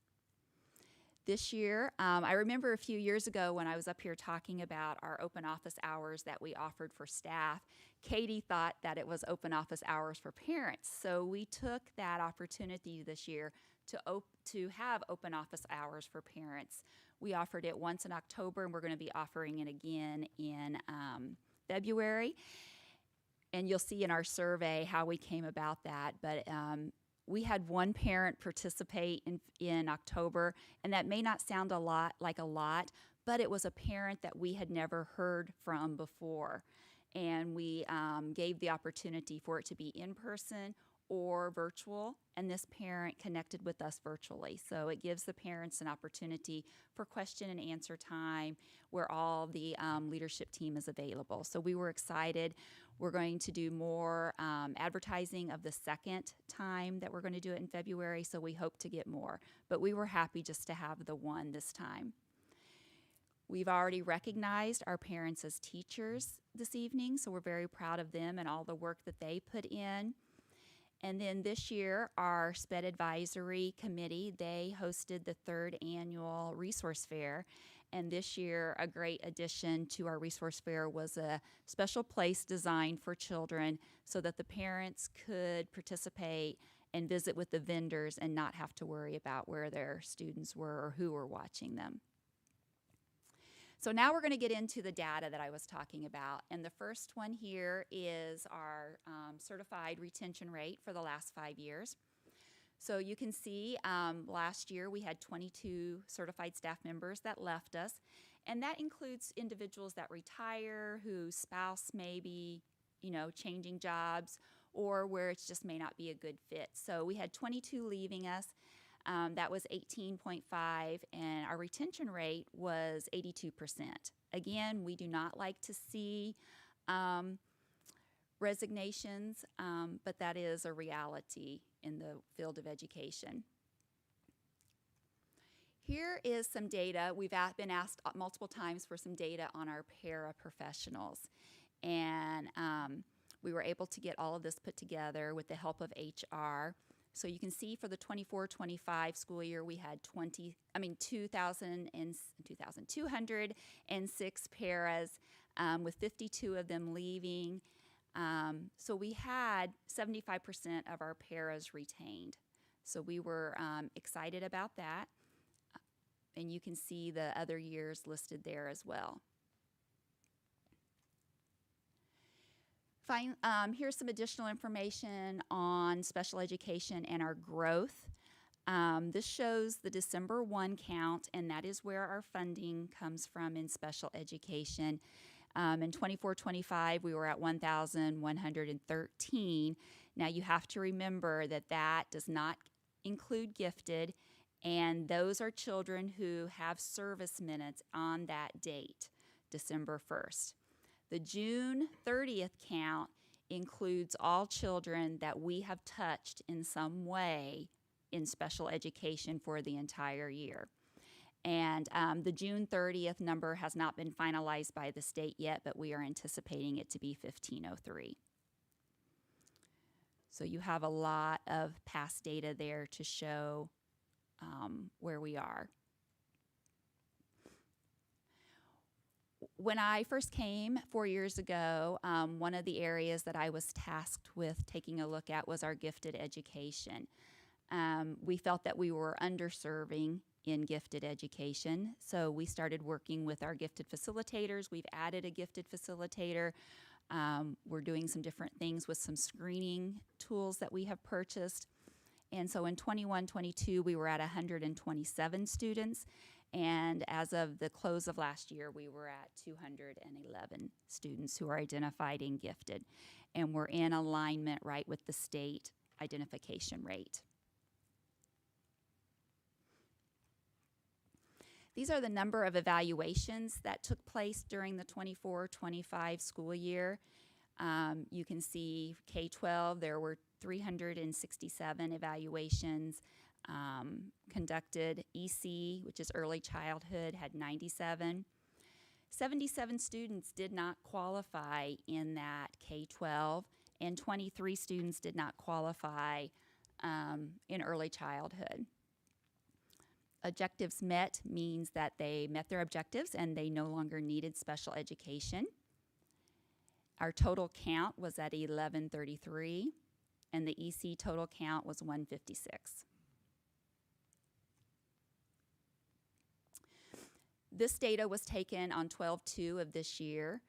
This year, I remember a few years ago when I was up here talking about our open office hours that we offered for staff, Katie thought that it was open office hours for parents. So we took that opportunity this year to have open office hours for parents. We offered it once in October, and we're going to be offering it again in February. And you'll see in our survey how we came about that. But we had 1 parent participate in October, and that may not sound like a lot, but it was a parent that we had never heard from before. And we gave the opportunity for it to be in person or virtual, and this parent connected with us virtually. So it gives the parents an opportunity for question and answer time where all the leadership team is available. So we were excited. We're going to do more advertising of the second time that we're going to do it in February, so we hope to get more. But we were happy just to have the 1 this time. We've already recognized our parents as teachers this evening, so we're very proud of them and all the work that they put in. And then this year, our SPED Advisory Committee, they hosted the 3rd annual resource fair. And this year, a great addition to our resource fair was a special place designed for children so that the parents could participate and visit with the vendors and not have to worry about where their students were or who were watching them. So now we're going to get into the data that I was talking about. And the first one here is our certified retention rate for the last 5 years. So you can see last year we had 22 certified staff members that left us. And that includes individuals that retire, whose spouse may be, changing jobs, or where it just may not be a good fit. So we had 22 leaving us. That was 18.5, and our retention rate was 82%. Again, we do not like to see resignations, but that is a reality in the field of education. Here is some data. We've been asked multiple times for some data on our paraprofessionals, and we were able to get all of this put together with the help of HR. So you can see for the 24-25 school year, we had 2,206 paras, with 52 of them leaving. So we had 75% of our paras retained. So we were excited about that. And you can see the other years listed there as well. Here's some additional information on special education and our growth. This shows the December 1 count, and that is where our funding comes from in special education. In 24-25, we were at 1,113. Now you have to remember that that does not include gifted, and those are children who have service minutes on that date, December 1st. The June 30th count includes all children that we have touched in some way in special education for the entire year. And the June 30th number has not been finalized by the state yet, but we are anticipating it to be 1,503. So you have a lot of past data there to show where we are. When I first came 4 years ago, one of the areas that I was tasked with taking a look at was our gifted education. We felt that we were underserving in gifted education, so we started working with our gifted facilitators. We've added a gifted facilitator. We're doing some different things with some screening tools that we have purchased. And so in 21-22, we were at 127 students. And as of the close of last year, we were at 211 students who are identified and gifted. And we're in alignment, right, with the state identification rate. These are the number of evaluations that took place during the 24-25 school year. You can see K-12, there were 367 evaluations conducted. EC, which is early childhood, had 97. 77 students did not qualify in that K-12, and 23 students did not qualify in early childhood. Objectives met means that they met their objectives and they no longer needed special education. Our total count was at 1133, and the EC total count was 156. This data was taken on 12/2 of this year.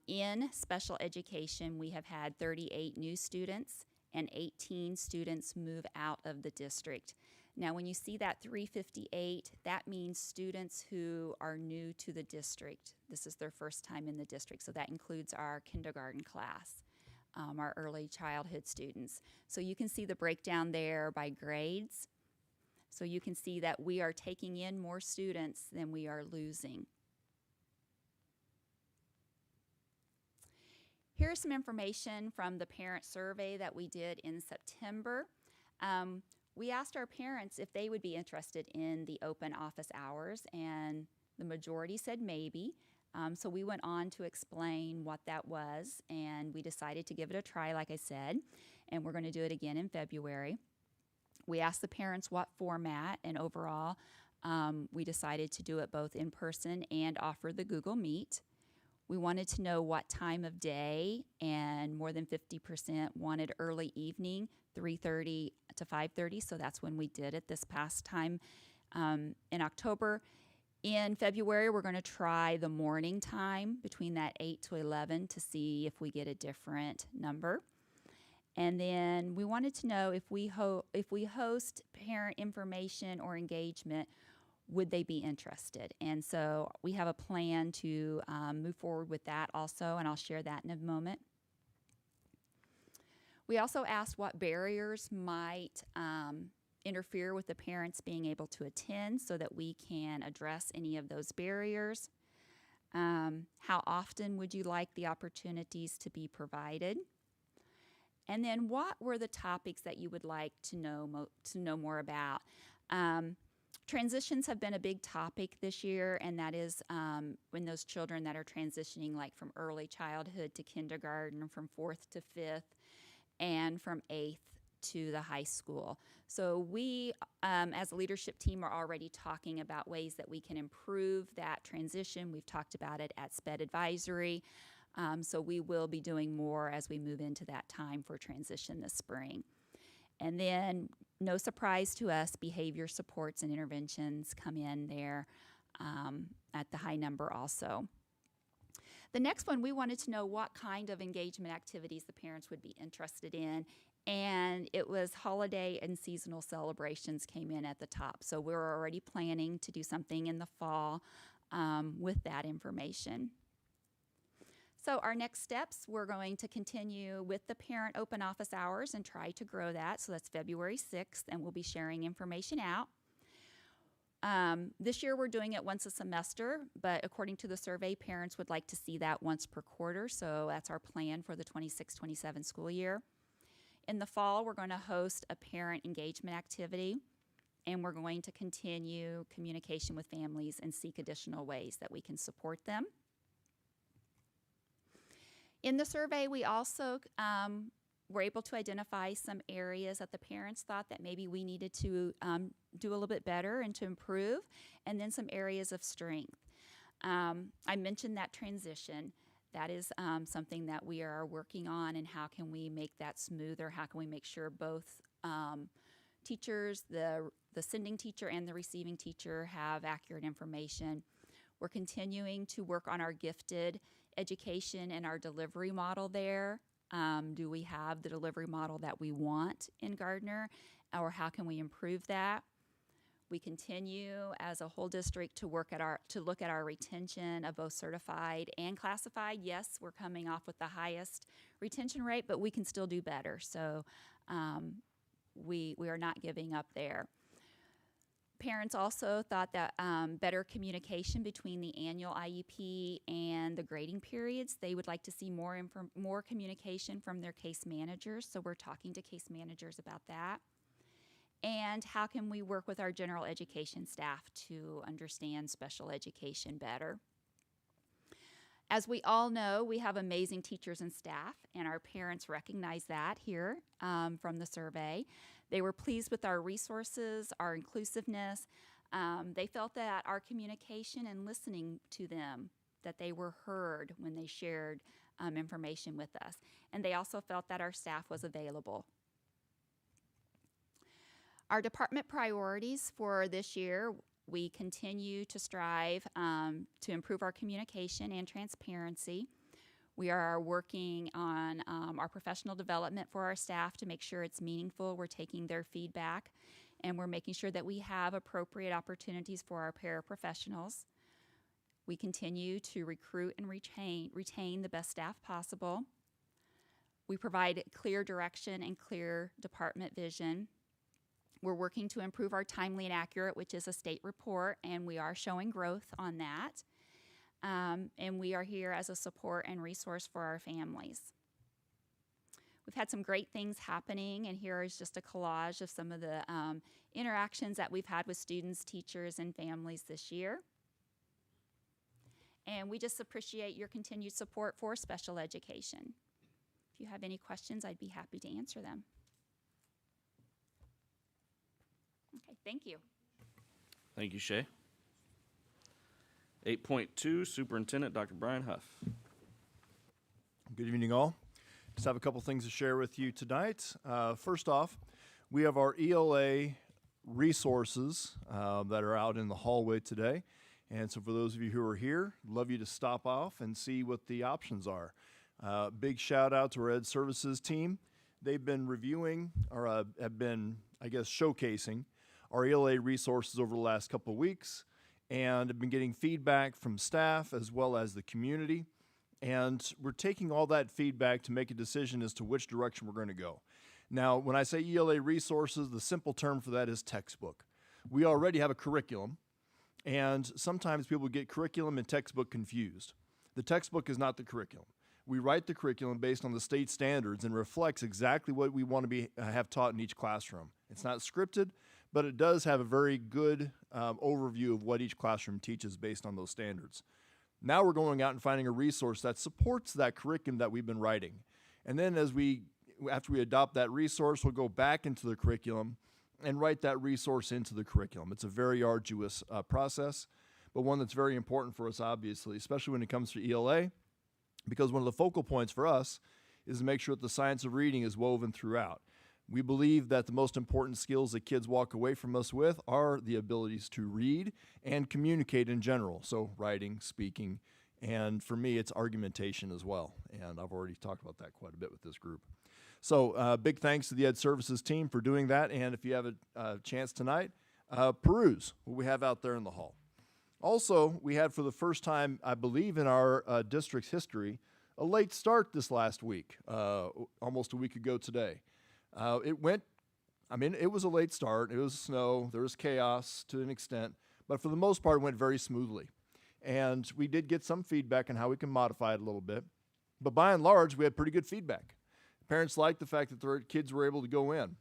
In special education, we have had 38 new students and 18 students move out of the district. Now, when you see that 358, that means students who are new to the district. This is their first time in the district, so that includes our kindergarten class, our early childhood students. So you can see the breakdown there by grades. So you can see that we are taking in more students than we are losing. Here's some information from the parent survey that we did in September. We asked our parents if they would be interested in the open office hours, and the majority said maybe. So we went on to explain what that was, and we decided to give it a try, like I said, and we're going to do it again in February. We asked the parents what format, and overall, we decided to do it both in person and offer the Google Meet. We wanted to know what time of day, and more than 50% wanted early evening, 3:30 to 5:30, so that's when we did it this past time in October. In February, we're going to try the morning time between that 8 to 11 to see if we get a different number. And then we wanted to know if we host parent information or engagement, would they be interested? And so we have a plan to move forward with that also, and I'll share that in a moment. We also asked what barriers might interfere with the parents being able to attend so that we can address any of those barriers. How often would you like the opportunities to be provided? And then what were the topics that you would like to know more about? Transitions have been a big topic this year, and that is when those children that are transitioning like from early childhood to kindergarten, from 4th to 5th, and from 8th to the high school. So we, as a leadership team, are already talking about ways that we can improve that transition. We've talked about it at SPED Advisory. So we will be doing more as we move into that time for transition this spring. And then, no surprise to us, behavior supports and interventions come in there at the high number also. The next one, we wanted to know what kind of engagement activities the parents would be interested in, and it was holiday and seasonal celebrations came in at the top. So we're already planning to do something in the fall with that information. So our next steps, we're going to continue with the parent open office hours and try to grow that. So that's February 6th, and we'll be sharing information out. This year we're doing it once a semester, but according to the survey, parents would like to see that once per quarter. So that's our plan for the 26-27 school year. In the fall, we're going to host a parent engagement activity, and we're going to continue communication with families and seek additional ways that we can support them. In the survey, we also were able to identify some areas that the parents thought that maybe we needed to do a little bit better and to improve, and then some areas of strength. I mentioned that transition. That is something that we are working on, and how can we make that smoother? How can we make sure both teachers, the sending teacher and the receiving teacher, have accurate information? We're continuing to work on our gifted education and our delivery model there. Do we have the delivery model that we want in Gardner, or how can we improve that? We continue as a whole district to look at our retention of both certified and classified. Yes, we're coming off with the highest retention rate, but we can still do better. So we are not giving up there. Parents also thought that better communication between the annual IEP and the grading periods. They would like to see more communication from their case managers, so we're talking to case managers about that. And how can we work with our general education staff to understand special education better? As we all know, we have amazing teachers and staff, and our parents recognize that here from the survey. They were pleased with our resources, our inclusiveness. They felt that our communication and listening to them, that they were heard when they shared information with us. And they also felt that our staff was available. Our department priorities for this year, we continue to strive to improve our communication and transparency. We are working on our professional development for our staff to make sure it's meaningful. We're taking their feedback, and we're making sure that we have appropriate opportunities for our paraprofessionals. We continue to recruit and retain the best staff possible. We provide clear direction and clear department vision. We're working to improve our timely and accurate, which is a state report, and we are showing growth on that. And we are here as a support and resource for our families. We've had some great things happening, and here is just a collage of some of the interactions that we've had with students, teachers, and families this year. And we just appreciate your continued support for special education. If you have any questions, I'd be happy to answer them. Okay, thank you. Thank you, Shay. 8.2, Superintendent Dr. Brian Huff. Good evening, all. Just have a couple things to share with you tonight. First off, we have our ELA resources that are out in the hallway today. And so for those of you who are here, love you to stop off and see what the options are. Big shout out to our Ed Services team. They've been reviewing, or have been, I guess, showcasing our ELA resources over the last couple of weeks, and have been getting feedback from staff as well as the community. And we're taking all that feedback to make a decision as to which direction we're going to go. Now, when I say ELA resources, the simple term for that is textbook. We already have a curriculum, and sometimes people get curriculum and textbook confused. The textbook is not the curriculum. We write the curriculum based on the state standards and reflects exactly what we want to have taught in each classroom. It's not scripted, but it does have a very good overview of what each classroom teaches based on those standards. Now we're going out and finding a resource that supports that curriculum that we've been writing. And then as we after we adopt that resource, we'll go back into the curriculum and write that resource into the curriculum. It's a very arduous process, but one that's very important for us, obviously, especially when it comes to ELA, because one of the focal points for us is to make sure that the science of reading is woven throughout. We believe that the most important skills that kids walk away from us with are the abilities to read and communicate in general, so writing, speaking, and for me, it's argumentation as well, and I've already talked about that quite a bit with this group. So big thanks to the Ed Services team for doing that, and if you have a chance tonight, peruse what we have out there in the hall. Also, we had for the first time, I believe in our district's history, a late start this last week, almost a week ago today. It was a late start. It was snow. There was chaos to an extent, but for the most part, it went very smoothly. And we did get some feedback on how we can modify it a little bit. But by and large, we had pretty good feedback. Parents liked the fact that their kids were able to go in.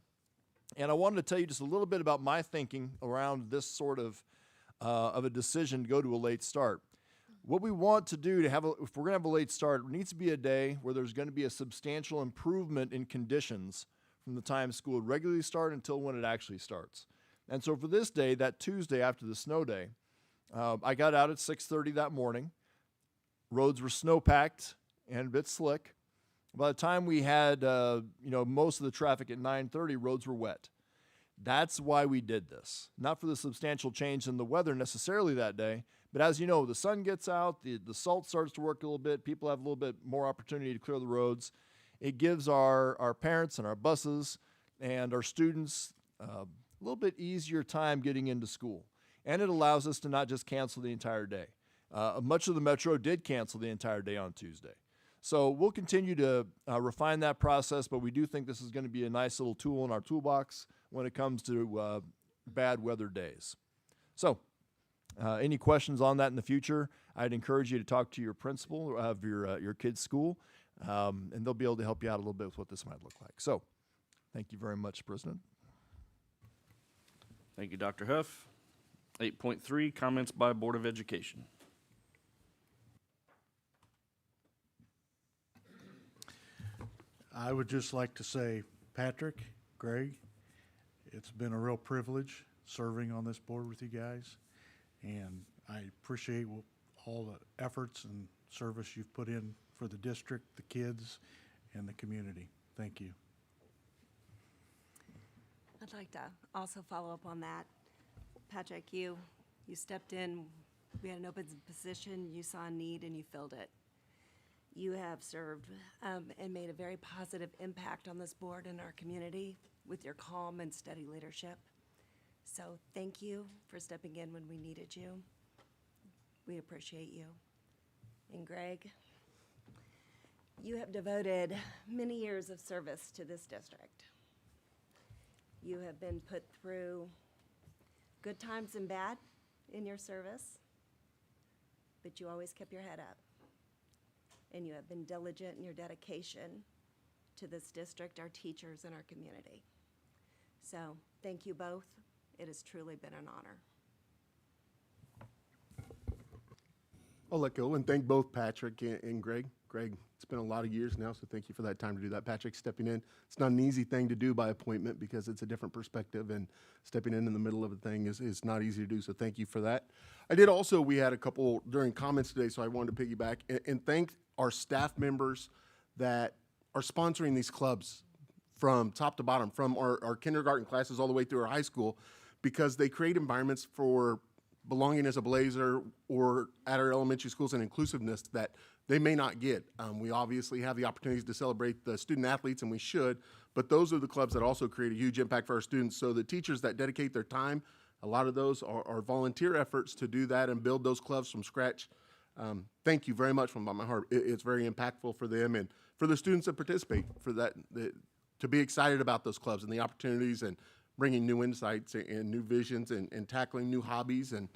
And I wanted to tell you just a little bit about my thinking around this sort of a decision to go to a late start. What we want to do if we're going to have a late start, it needs to be a day where there's going to be a substantial improvement in conditions from the time school would regularly start until when it actually starts. And so for this day, that Tuesday after the snow day, I got out at 6:30 that morning. Roads were snow-packed and a bit slick. By the time we had most of the traffic at 9:30, roads were wet. That's why we did this. Not for the substantial change in the weather necessarily that day, but as you know, the sun gets out, the salt starts to work a little bit, people have a little bit more opportunity to clear the roads. It gives our parents and our buses and our students a little bit easier time getting into school. And it allows us to not just cancel the entire day. Much of the metro did cancel the entire day on Tuesday. So we'll continue to refine that process, but we do think this is going to be a nice little tool in our toolbox when it comes to bad weather days. So any questions on that in the future, I'd encourage you to talk to your principal of your kid's school, and they'll be able to help you out a little bit with what this might look like. So thank you very much, President. Thank you, Dr. Huff. 8.3, comments by Board of Education. I would just like to say, Patrick, Greg, it's been a real privilege serving on this board with you guys, and I appreciate all the efforts and service you've put in for the district, the kids, and the community. Thank you. I'd like to also follow up on that. Patrick, you stepped in, we had an open position, you saw a need and you filled it. You have served and made a very positive impact on this board and our community with your calm and steady leadership. So thank you for stepping in when we needed you. We appreciate you. And Greg, you have devoted many years of service to this district. You have been put through good times and bad in your service, but you always kept your head up. And you have been diligent in your dedication to this district, our teachers, and our community. So thank you both. It has truly been an honor. I'll let go and thank both Patrick and Greg. Greg, it's been a lot of years now, so thank you for that time to do that. Patrick, stepping in. It's not an easy thing to do by appointment because it's a different perspective, and stepping in the middle of a thing is not easy to do, so thank you for that. We had a couple during comments today, so I wanted to piggyback and thank our staff members that are sponsoring these clubs from top to bottom, from our kindergarten classes all the way through our high school, because they create environments for belonging as a Blazer or at our elementary schools and inclusiveness that they may not get. We obviously have the opportunities to celebrate the student athletes, and we should, but those are the clubs that also create a huge impact for our students. So the teachers that dedicate their time, a lot of those are volunteer efforts to do that and build those clubs from scratch. Thank you very much from my heart. It's very impactful for them and for the students that participate, for that to be excited about those clubs and the opportunities and bringing new insights and new visions and tackling new hobbies and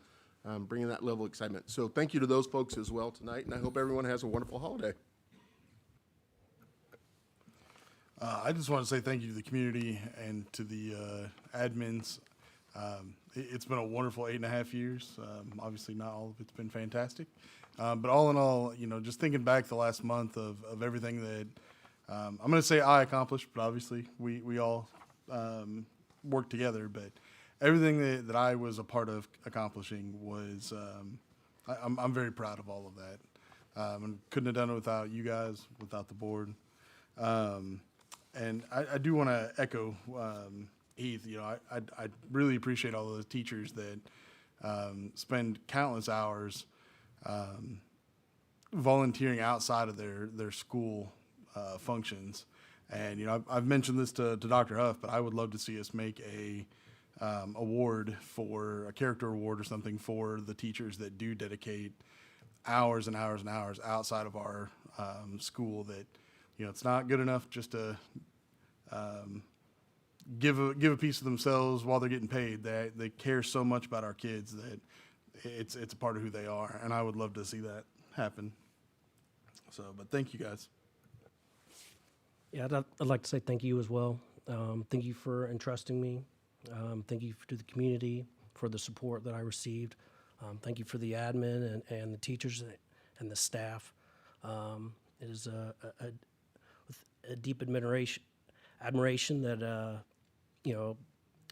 bringing that level of excitement. So thank you to those folks as well tonight, and I hope everyone has a wonderful holiday. I just want to say thank you to the community and to the admins. It's been a wonderful 8.5 years. Obviously not all of it's been fantastic. But all in all, just thinking back the last month of everything that I'm going to say I accomplished, but obviously we all worked together. But everything that I was a part of accomplishing was, I'm very proud of all of that. And couldn't have done it without you guys, without the board. And I do want to echo Heath. You know, I really appreciate all those teachers that spend countless hours volunteering outside of their school functions. And, you know, I've mentioned this to Dr. Huff, but I would love to see us make a award for a character award or something for the teachers that do dedicate hours and hours and hours outside of our school. That, you know, it's not good enough just to give a piece of themselves while they're getting paid. They care so much about our kids that it's a part of who they are, and I would love to see that happen. So, but thank you guys. Yeah, I'd like to say thank you as well. Thank you for entrusting me. Thank you to the community for the support that I received. Thank you for the admin and the teachers and the staff. It is with a deep admiration that you know,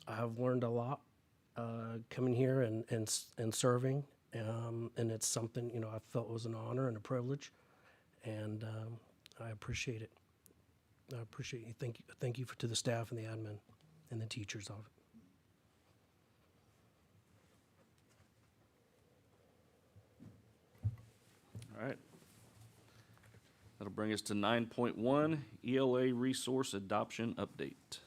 I've learned a lot coming here and serving, and it's something, you know, I felt was an honor and a privilege, and I appreciate it. I appreciate you. Thank you to the staff and the admin and the teachers of it. All right. That'll bring us to 9.1, ELA Resource Adoption Update.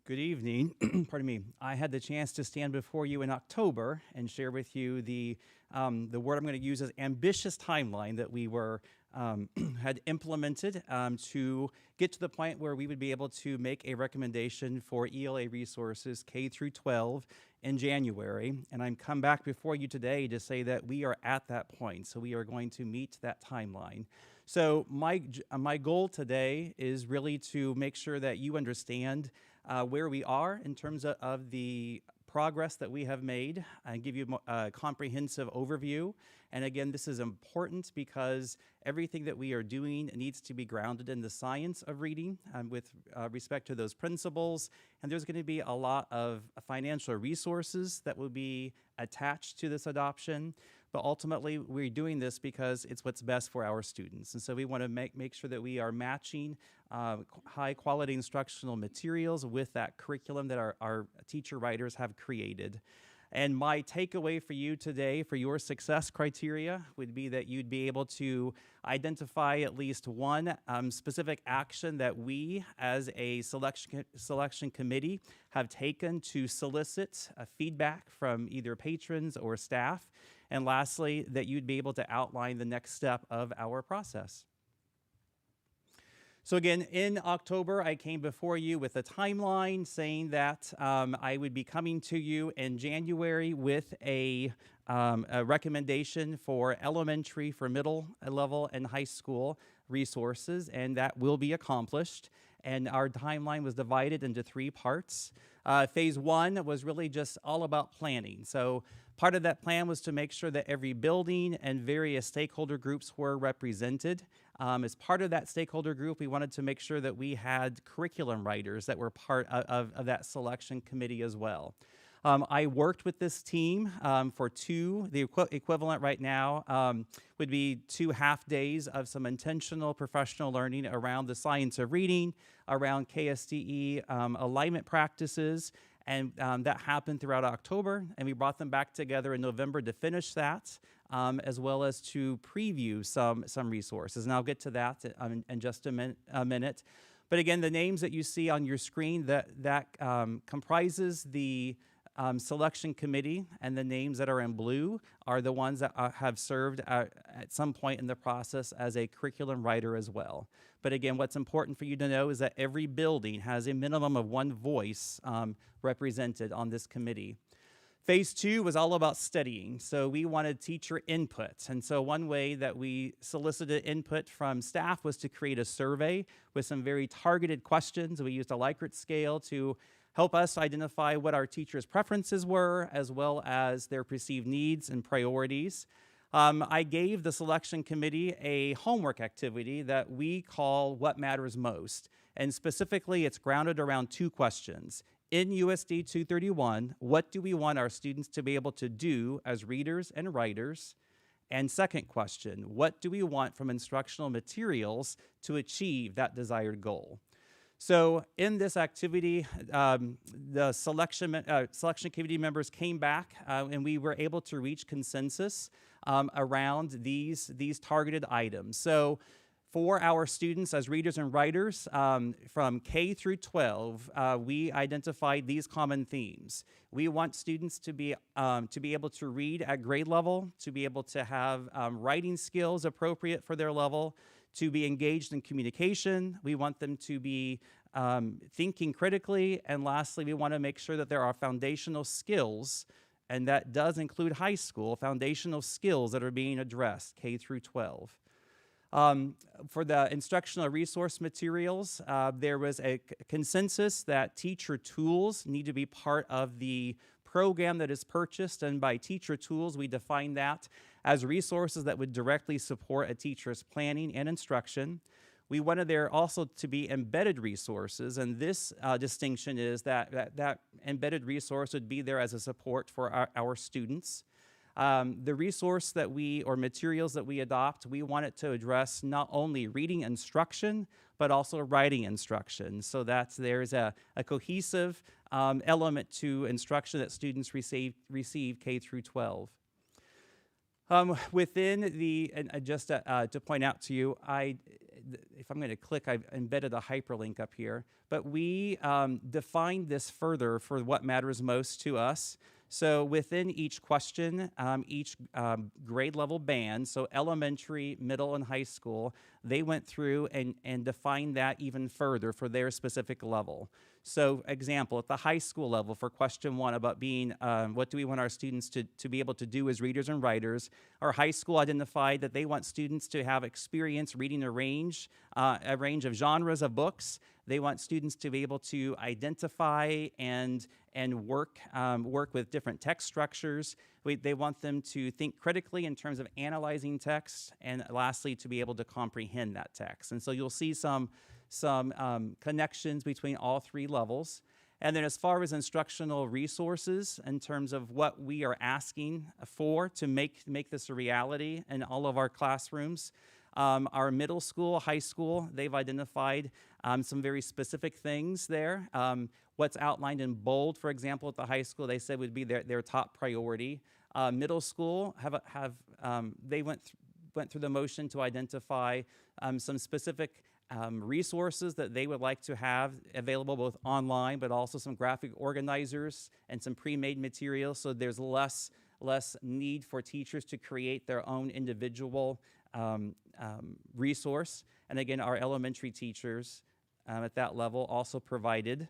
Good evening. Pardon me. I had the chance to stand before you in October and share with you the word I'm going to use as ambitious timeline that we were had implemented to get to the point where we would be able to make a recommendation for ELA resources K through 12 in January. And I'm come back before you today to say that we are at that point. So we are going to meet that timeline. So my goal today is really to make sure that you understand where we are in terms of the progress that we have made and give you a comprehensive overview. And again, this is important because everything that we are doing needs to be grounded in the science of reading with respect to those principles. And there's going to be a lot of financial resources that will be attached to this adoption. But ultimately, we're doing this because it's what's best for our students. And so we want to make sure that we are matching high-quality instructional materials with that curriculum that our teacher writers have created. And my takeaway for you today, for your success criteria, would be that you'd be able to identify at least one specific action that we, as a selection committee, have taken to solicit feedback from either patrons or staff. And lastly, that you'd be able to outline the next step of our process. So again, in October, I came before you with a timeline saying that I would be coming to you in January with a recommendation for elementary, for middle level, and high school resources, and that will be accomplished. And our timeline was divided into 3 parts. Phase 1 was really just all about planning. So part of that plan was to make sure that every building and various stakeholder groups were represented. As part of that stakeholder group, we wanted to make sure that we had curriculum writers that were part of that selection committee as well. I worked with this team for the equivalent right now would be 2 half days of some intentional professional learning around the science of reading, around KSDE alignment practices, and that happened throughout October, and we brought them back together in November to finish that, as well as to preview some resources. And I'll get to that in just a minute. But again, the names that you see on your screen, that comprises the selection committee, and the names that are in blue are the ones that have served at some point in the process as a curriculum writer as well. But again, what's important for you to know is that every building has a minimum of 1 voice represented on this committee. Phase 2 was all about studying. So we wanted teacher input. And so one way that we solicited input from staff was to create a survey with some very targeted questions. We used a Likert scale to help us identify what our teachers' preferences were, as well as their perceived needs and priorities. I gave the selection committee a homework activity that we call What Matters Most. And specifically, it's grounded around 2 questions. In USD 231, what do we want our students to be able to do as readers and writers? And second question, what do we want from instructional materials to achieve that desired goal? So in this activity, the selection committee members came back and we were able to reach consensus around these targeted items. So for our students as readers and writers from K through 12, we identified these common themes. We want students to be able to read at grade level, to be able to have writing skills appropriate for their level, to be engaged in communication. We want them to be thinking critically. And lastly, we want to make sure that there are foundational skills, and that does include high school, foundational skills that are being addressed, K through 12. For the instructional resource materials, there was a consensus that teacher tools need to be part of the program that is purchased, and by teacher tools, we define that as resources that would directly support a teacher's planning and instruction. We wanted there also to be embedded resources, and this distinction is that embedded resource would be there as a support for our students. The resource that materials that we adopt, we want it to address not only reading instruction, but also writing instruction. So there's a cohesive element to instruction that students receive K through 12. Within just to point out to you, if I'm going to click, I've embedded a hyperlink up here, but we defined this further for what matters most to us. So within each question, each grade level band, so elementary, middle, and high school, they went through and defined that even further for their specific level. So example, at the high school level for question 1 about being, what do we want our students to be able to do as readers and writers, our high school identified that they want students to have experience reading a range of genres of books. They want students to be able to identify and work with different text structures. They want them to think critically in terms of analyzing text, and lastly, to be able to comprehend that text. And so you'll see some connections between all 3 levels. And then as far as instructional resources, in terms of what we are asking for to make this a reality in all of our classrooms, our middle school, high school, they've identified some very specific things there. What's outlined in bold, for example, at the high school, they said would be their top priority. Middle school they went through the motion to identify some specific resources that they would like to have available both online, but also some graphic organizers and some pre-made materials, so there's less need for teachers to create their own individual resource. And again, our elementary teachers at that level also provided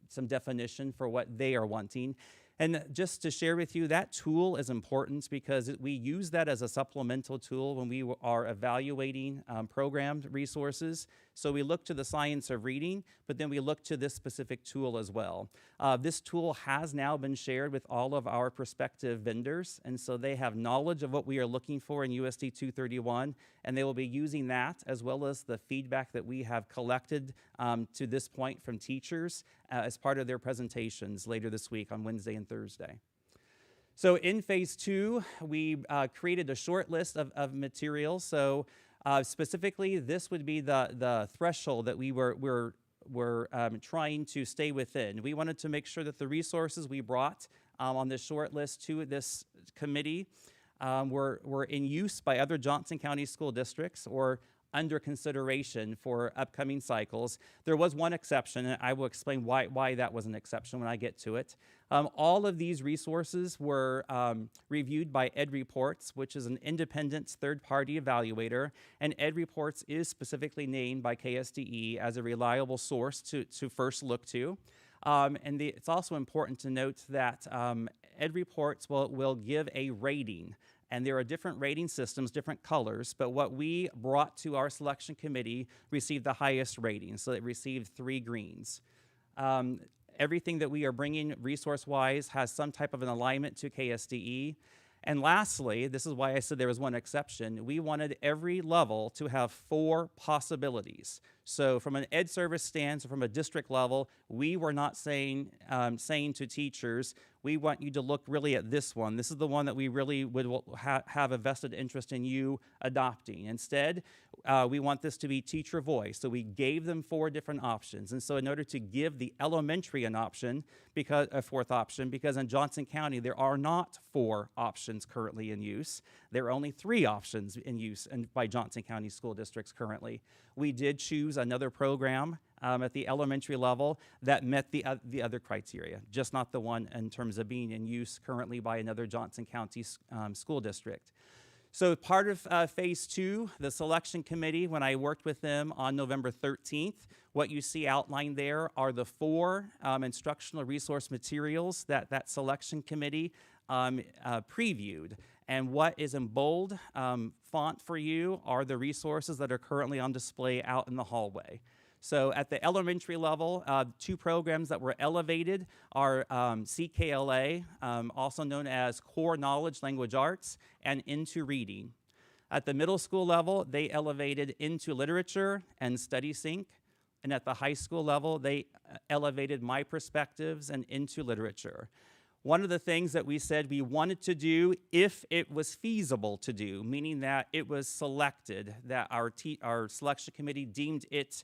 some definition for what they are wanting. And just to share with you, that tool is important because we use that as a supplemental tool when we are evaluating programmed resources. So we look to the science of reading, but then we look to this specific tool as well. This tool has now been shared with all of our prospective vendors, and so they have knowledge of what we are looking for in USD 231, and they will be using that as well as the feedback that we have collected to this point from teachers as part of their presentations later this week on Wednesday and Thursday. So in phase 2, we created a short list of materials. So specifically, this would be the threshold that we were trying to stay within. We wanted to make sure that the resources we brought on this short list to this committee were in use by other Johnson County school districts or under consideration for upcoming cycles. There was one exception, and I will explain why that was an exception when I get to it. All of these resources were reviewed by Ed Reports, which is an independent third-party evaluator, and Ed Reports is specifically named by KSDE as a reliable source to first look to. It's also important to note that Ed Reports will give a rating. And there are different rating systems, different colors, but what we brought to our selection committee received the highest rating, so it received 3 greens. Everything that we are bringing resource-wise has some type of an alignment to KSDE. And lastly, this is why I said there was one exception, we wanted every level to have 4 possibilities. So from an ed service stance, or from a district level, we were not saying to teachers, we want you to look really at this one. This is the one that we really would have a vested interest in you adopting. Instead, we want this to be teacher voice. So we gave them 4 different options. And so in order to give the elementary an option, because a 4th option, because in Johnson County, there are not 4 options currently in use. There are only 3 options in use by Johnson County school districts currently. We did choose another program at the elementary level that met the other criteria, just not the one in terms of being in use currently by another Johnson County school district. So part of phase 2, the selection committee, when I worked with them on November 13th, what you see outlined there are the 4 instructional resource materials that that selection committee previewed. And what is in bold font for you are the resources that are currently on display out in the hallway. So at the elementary level, 2 programs that were elevated are CKLA, also known as Core Knowledge Language Arts, and Into Reading. At the middle school level, they elevated Into Literature and Study Sync. And at the high school level, they elevated My Perspectives and Into Literature. One of the things that we said we wanted to do, if it was feasible to do, meaning that it was selected, that our selection committee deemed it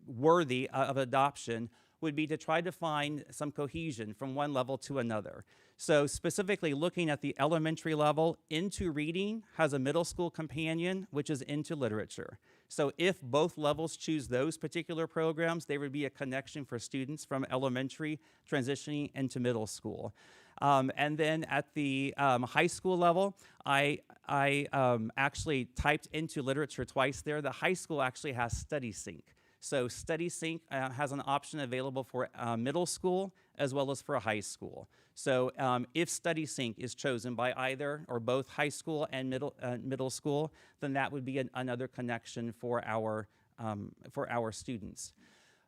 worthy of adoption, would be to try to find some cohesion from one level to another. So specifically looking at the elementary level, Into Reading has a middle school companion, which is Into Literature. So if both levels choose those particular programs, there would be a connection for students from elementary transitioning into middle school. And then at the high school level, I actually typed Into Literature twice there. The high school actually has Study Sync. So Study Sync has an option available for middle school as well as for high school. So if Study Sync is chosen by either or both high school and middle school, then that would be another connection for our students.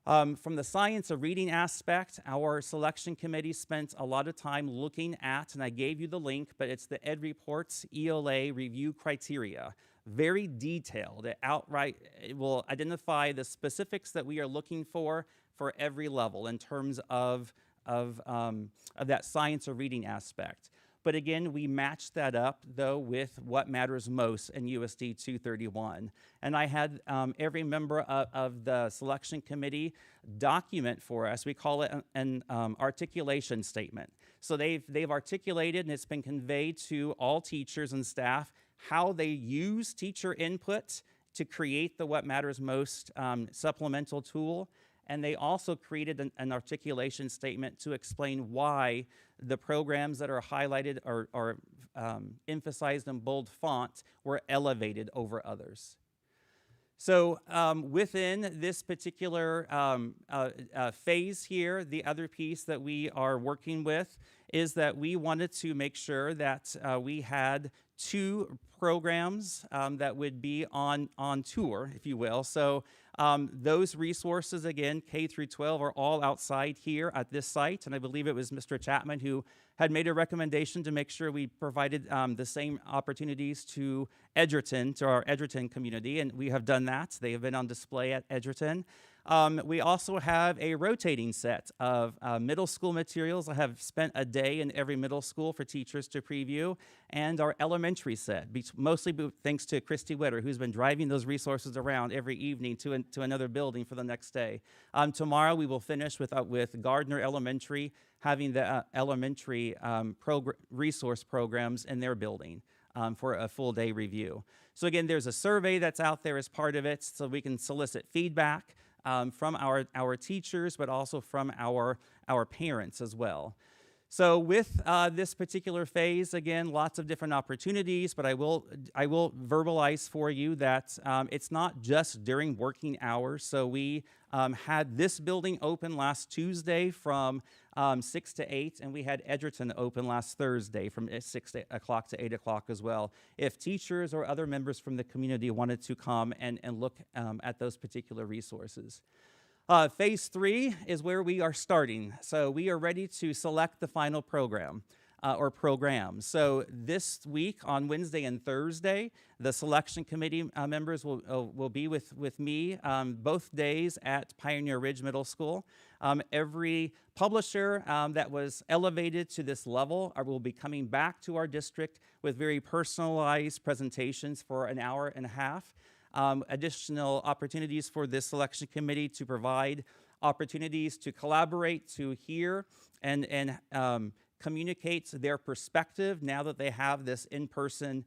From the science of reading aspect, our selection committee spent a lot of time looking at, and I gave you the link, but it's the Ed Reports ELA review criteria. Very detailed. It will identify the specifics that we are looking for every level in terms of that science of reading aspect. But again, we matched that up, though, with what matters most in USD 231. And I had every member of the selection committee document for us. We call it an articulation statement. So they've articulated, and it's been conveyed to all teachers and staff how they use teacher input to create the What Matters Most supplemental tool. And they also created an articulation statement to explain why the programs that are highlighted or emphasized in bold font were elevated over others. So within this particular phase here, the other piece that we are working with is that we wanted to make sure that we had 2 programs that would be on tour, if you will. So those resources, again, K through 12, are all outside here at this site. And I believe it was Mr. Chapman who had made a recommendation to make sure we provided the same opportunities to Edgerton, to our Edgerton community. And we have done that. They have been on display at Edgerton. We also have a rotating set of middle school materials. I have spent a day in every middle school for teachers to preview, and our elementary set, mostly thanks to Christy Witter, who's been driving those resources around every evening to another building for the next day. Tomorrow we will finish with Gardner Elementary having the elementary resource programs in their building for a full day review. So again, there's a survey that's out there as part of it, so we can solicit feedback from our teachers, but also from our parents as well. So with this particular phase, again, lots of different opportunities, but I will verbalize for you that it's not just during working hours. So we had this building open last Tuesday from 6 to 8, and we had Edgerton open last Thursday from 6 o'clock to 8 o'clock as well. If teachers or other members from the community wanted to come and look at those particular resources. Phase 3 is where we are starting. So we are ready to select the final program or programs. So this week on Wednesday and Thursday, the selection committee members will be with me both days at Pioneer Ridge Middle School. Every publisher that was elevated to this level will be coming back to our district with very personalized presentations for an hour and a half. Additional opportunities for this selection committee to provide opportunities to collaborate, to hear, and communicate their perspective now that they have this in-person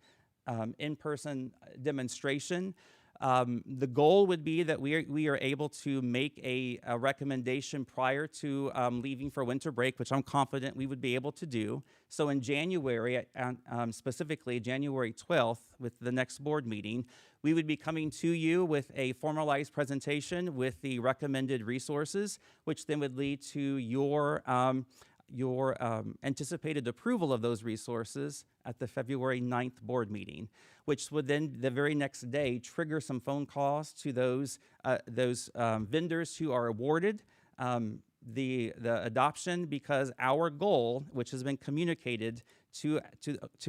demonstration. The goal would be that we are able to make a recommendation prior to leaving for winter break, which I'm confident we would be able to do. So in January, specifically January 12th, with the next board meeting, we would be coming to you with a formalized presentation with the recommended resources, which then would lead to your anticipated approval of those resources at the February 9th board meeting, which would then the very next day trigger some phone calls to those vendors who are awarded the adoption, because our goal, which has been communicated to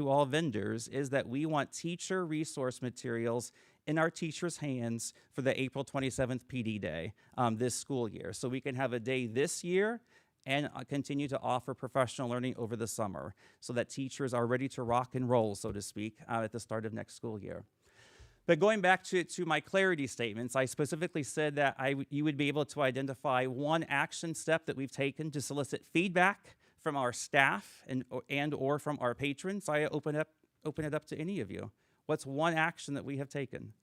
all vendors, is that we want teacher resource materials in our teachers' hands for the April 27th PD day this school year. So we can have a day this year and continue to offer professional learning over the summer so that teachers are ready to rock and roll, so to speak, at the start of next school year. But going back to my clarity statements, I specifically said that you would be able to identify one action step that we've taken to solicit feedback from our staff and or from our patrons. I open it up to any of you. What's one action that we have taken?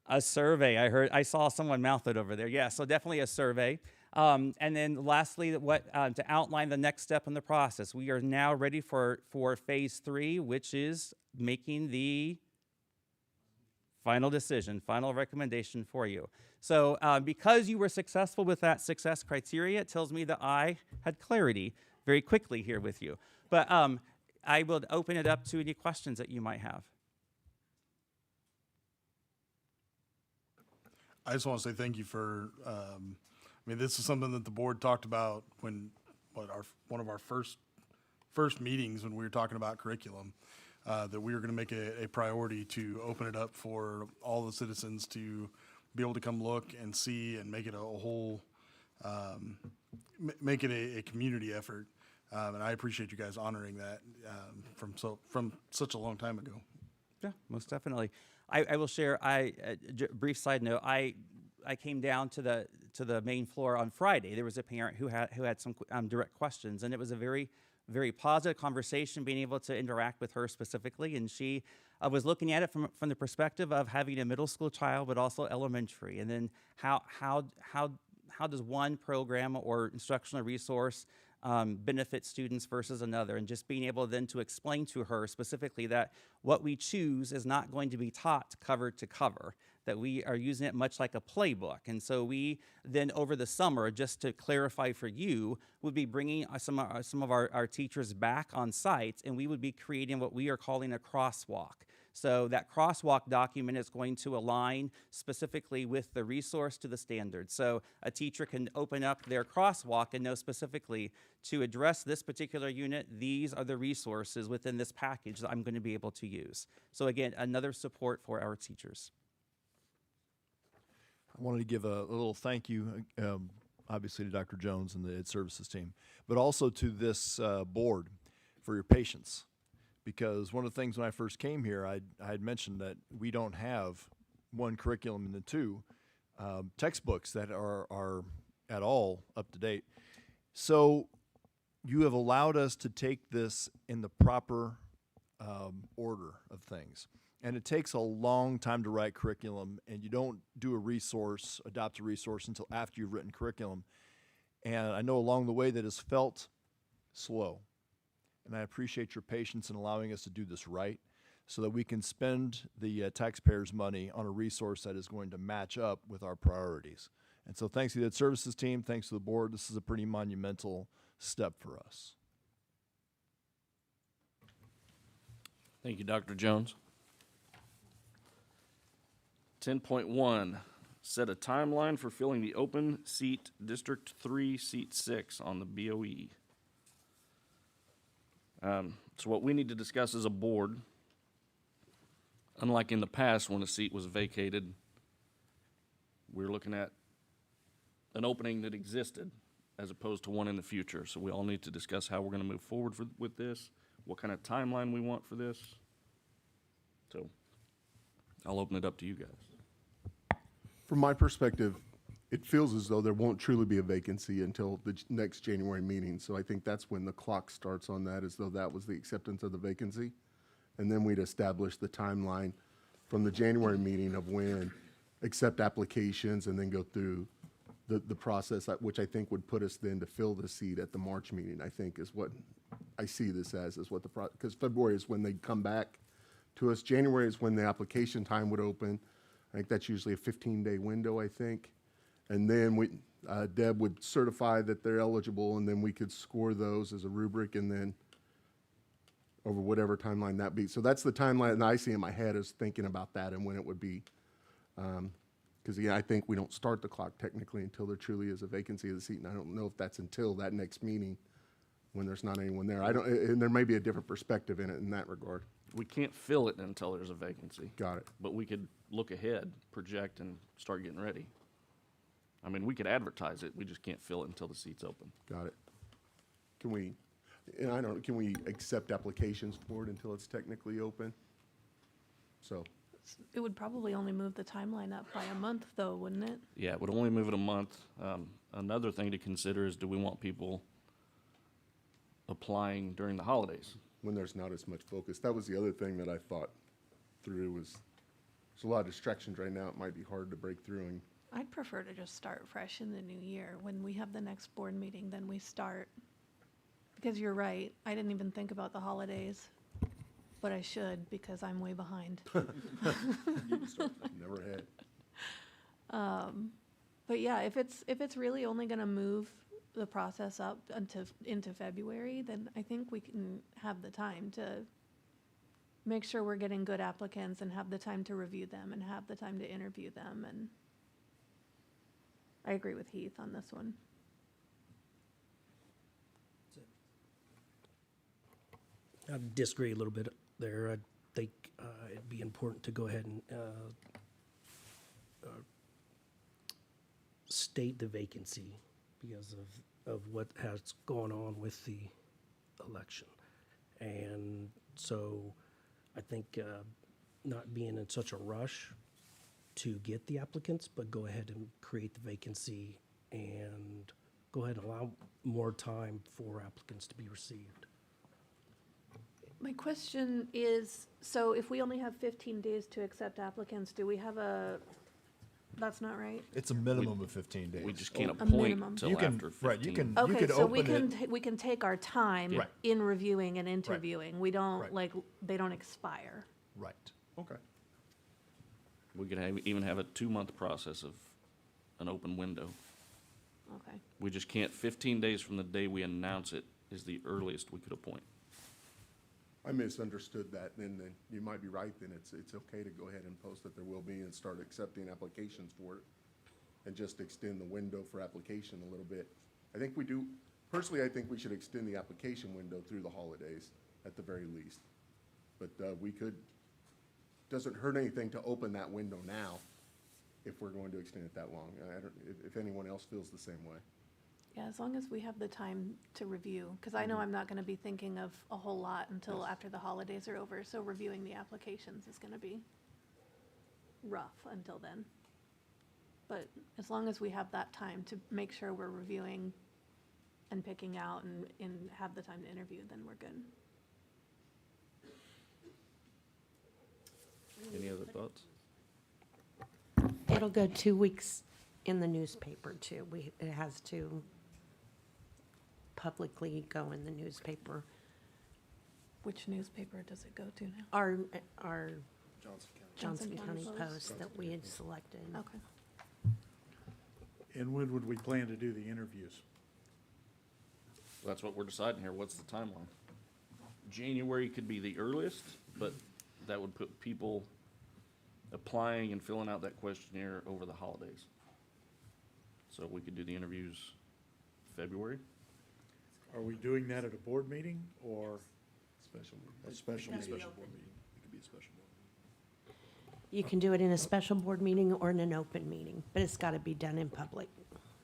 A survey. I saw someone mouth it over there. Yeah, so definitely a survey. And then lastly, to outline the next step in the process. We are now ready for phase 3, which is making the final decision, final recommendation for you. So because you were successful with that success criteria, it tells me that I had clarity very quickly here with you. But I will open it up to any questions that you might have. I just want to say thank you for, this is something that the board talked about when, one of our first meetings when we were talking about curriculum, that we were going to make a priority to open it up for all the citizens to be able to come look and see and make it a whole, make it a community effort. And I appreciate you guys honoring that from such a long time ago. Yeah, most definitely. I will share. Brief side note. I came down to the main floor on Friday. There was a parent who had some direct questions, and it was a very, very positive conversation. Being able to interact with her specifically, and she was looking at it from the perspective of having a middle school child, but also elementary, and then how does one program or instructional resource benefit students versus another, and just being able then to explain to her specifically that what we choose is not going to be taught cover to cover, that we are using it much like a playbook. And so we then over the summer, just to clarify for you, would be bringing some of our teachers back on site, and we would be creating what we are calling a crosswalk. So that crosswalk document is going to align specifically with the resource to the standard. So a teacher can open up their crosswalk and know specifically to address this particular unit, these are the resources within this package that I'm going to be able to use. So again, another support for our teachers. I wanted to give a little thank you, obviously to Dr. Jones and the Ed Services team, but also to this board for your patience. Because one of the things when I first came here, I had mentioned that we don't have one curriculum and the two textbooks that are at all up to date. So you have allowed us to take this in the proper order of things. And it takes a long time to write curriculum, and you don't do adopt a resource until after you've written curriculum. And I know along the way that has felt slow. And I appreciate your patience in allowing us to do this right so that we can spend the taxpayers' money on a resource that is going to match up with our priorities. And so thanks to the Ed Services team, thanks to the board, this is a pretty monumental step for us. Thank you, Dr. Jones. 10.1, set a timeline for filling the open seat District 3, Seat 6 on the BOE. So what we need to discuss as a board, unlike in the past when a seat was vacated, we're looking at an opening that existed as opposed to one in the future. So we all need to discuss how we're going to move forward with this, what kind of timeline we want for this. So I'll open it up to you guys. From my perspective, it feels as though there won't truly be a vacancy until the next January meeting. So I think that's when the clock starts on that, as though that was the acceptance of the vacancy. And then we'd establish the timeline from the January meeting of when accept applications and then go through the process, which I think would put us then to fill the seat at the March meeting, I think is what I see this as, is what because February is when they come back to us. January is when the application time would open. I think that's usually a 15-day window, I think. And then Deb would certify that they're eligible, and then we could score those as a rubric, and then over whatever timeline that be. So that's the timeline that I see in my head, is thinking about that and when it would be. Because, I think we don't start the clock technically until there truly is a vacancy of the seat, and I don't know if that's until that next meeting when there's not anyone there. And there may be a different perspective in it in that regard. We can't fill it until there's a vacancy. Got it. But we could look ahead, project, and start getting ready. I mean, we could advertise it, we just can't fill it until the seat's open. Got it. Can we accept applications for it until it's technically open? So, It would probably only move the timeline up by a month, though, wouldn't it? Yeah, it would only move it a month. Another thing to consider is, do we want people applying during the holidays? when there's not as much focus. That was the other thing that I thought through was there's a lot of distractions right now. It might be hard to break through. And I'd prefer to just start fresh in the new year. When we have the next board meeting, then we start. Because you're right, I didn't even think about the holidays, but I should because I'm way behind. never had. But yeah, if it's really only going to move the process up into February, then I think we can have the time to make sure we're getting good applicants and have the time to review them and have the time to interview them. And I agree with Heath on this one. I disagree a little bit there. I think it'd be important to go ahead and state the vacancy because of what has gone on with the election. And so I think not being in such a rush to get the applicants, but go ahead and create the vacancy and go ahead and allow more time for applicants to be received. My question is, so if we only have 15 days to accept applicants, do we have that's not right? It's a minimum of 15 days. We just can't A appoint minimum. until You can- after 15. right, you can Okay, so we open can, it- we can take our time Right. in reviewing and interviewing. We don't, Right. they don't expire. Right. Okay. We could even have a 2-month process of an open window. Okay. We just can't, 15 days from the day we announce it is the earliest we could appoint. I misunderstood that, and then you might be right, then it's okay to go ahead and post that there will be and start accepting applications for it and just extend the window for application a little bit. I think we do, personally, I think we should extend the application window through the holidays at the very least. But we could, doesn't hurt anything to open that window now if we're going to extend it that long. I don't, if anyone else feels the same way. Yeah, as long as we have the time to review, because I know I'm not going to be thinking of a whole lot until after the holidays are over, so reviewing the applications is going to be rough until then. But as long as we have that time to make sure we're reviewing and picking out and have the time to interview, then we're good. thoughts? It'll go 2 weeks in the newspaper too. It has to publicly go in the newspaper. Which newspaper does it go to now? Our Johnson County. Johnson County Post. Post that we had selected. Okay. And when would we plan to do the interviews? That's what we're deciding here. What's the timeline? January could be the earliest, but that would put people applying and filling out that questionnaire over the holidays. So we could do the interviews February. Are we doing that at a board meeting or Special meeting. a special meeting? board meeting. It could be a special board meeting. You can do it in a special board meeting or in an open meeting, but it's got to be done in public.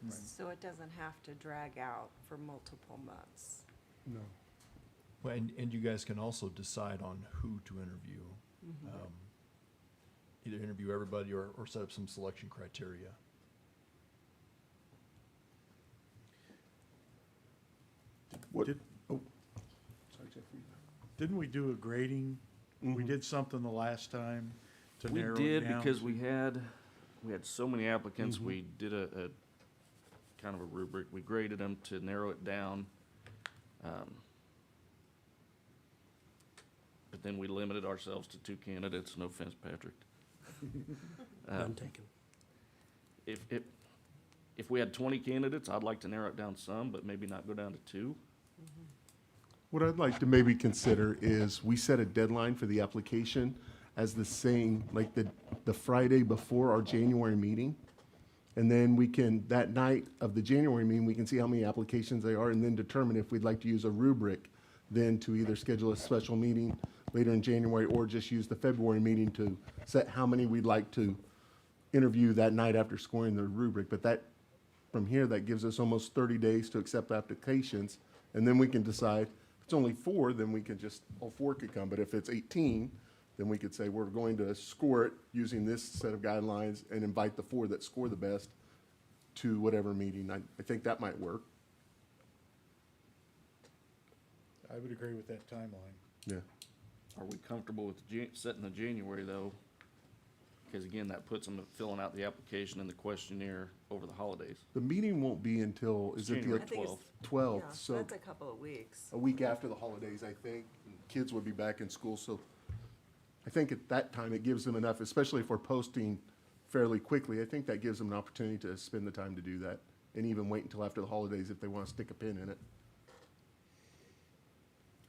So it doesn't have to drag out for multiple months. No. Well, and you guys can also decide on who to interview. Either interview everybody or set up some selection criteria. What? Did- Oh, sorry, Jeff. Didn't we do a grading? We did something the last time to We narrow it did down. because we had so many applicants, we did a kind of a rubric. We graded them to narrow it down. But then we limited ourselves to 2 candidates. No offense, Patrick. None taken. If we had 20 candidates, I'd like to narrow it down some, but maybe not go down to 2. What I'd like to maybe consider is we set a deadline for the application as the same, like the Friday before our January meeting. And then we can, that night of the January meeting, we can see how many applications there are and then determine if we'd like to use a rubric then to either schedule a special meeting later in January or just use the February meeting to set how many we'd like to interview that night after scoring the rubric. But that, from here, that gives us almost 30 days to accept applications. And then we can decide, if it's only 4, then we can just, all 4 could come. But if it's 18, then we could say we're going to score it using this set of guidelines and invite the 4 that score the best to whatever meeting. I think that might work. I would agree with that timeline. Yeah. Are we comfortable with setting the January, though? Because again, that puts them filling out the application and the questionnaire over the holidays. The meeting won't be until, is it the January I think it's- 12th? Yeah, So that's a couple of weeks. a week after the holidays, I think. Kids would be back in school, so I think at that time, it gives them enough, especially if we're posting fairly quickly. I think that gives them an opportunity to spend the time to do that and even wait until after the holidays if they want to stick a pin in it.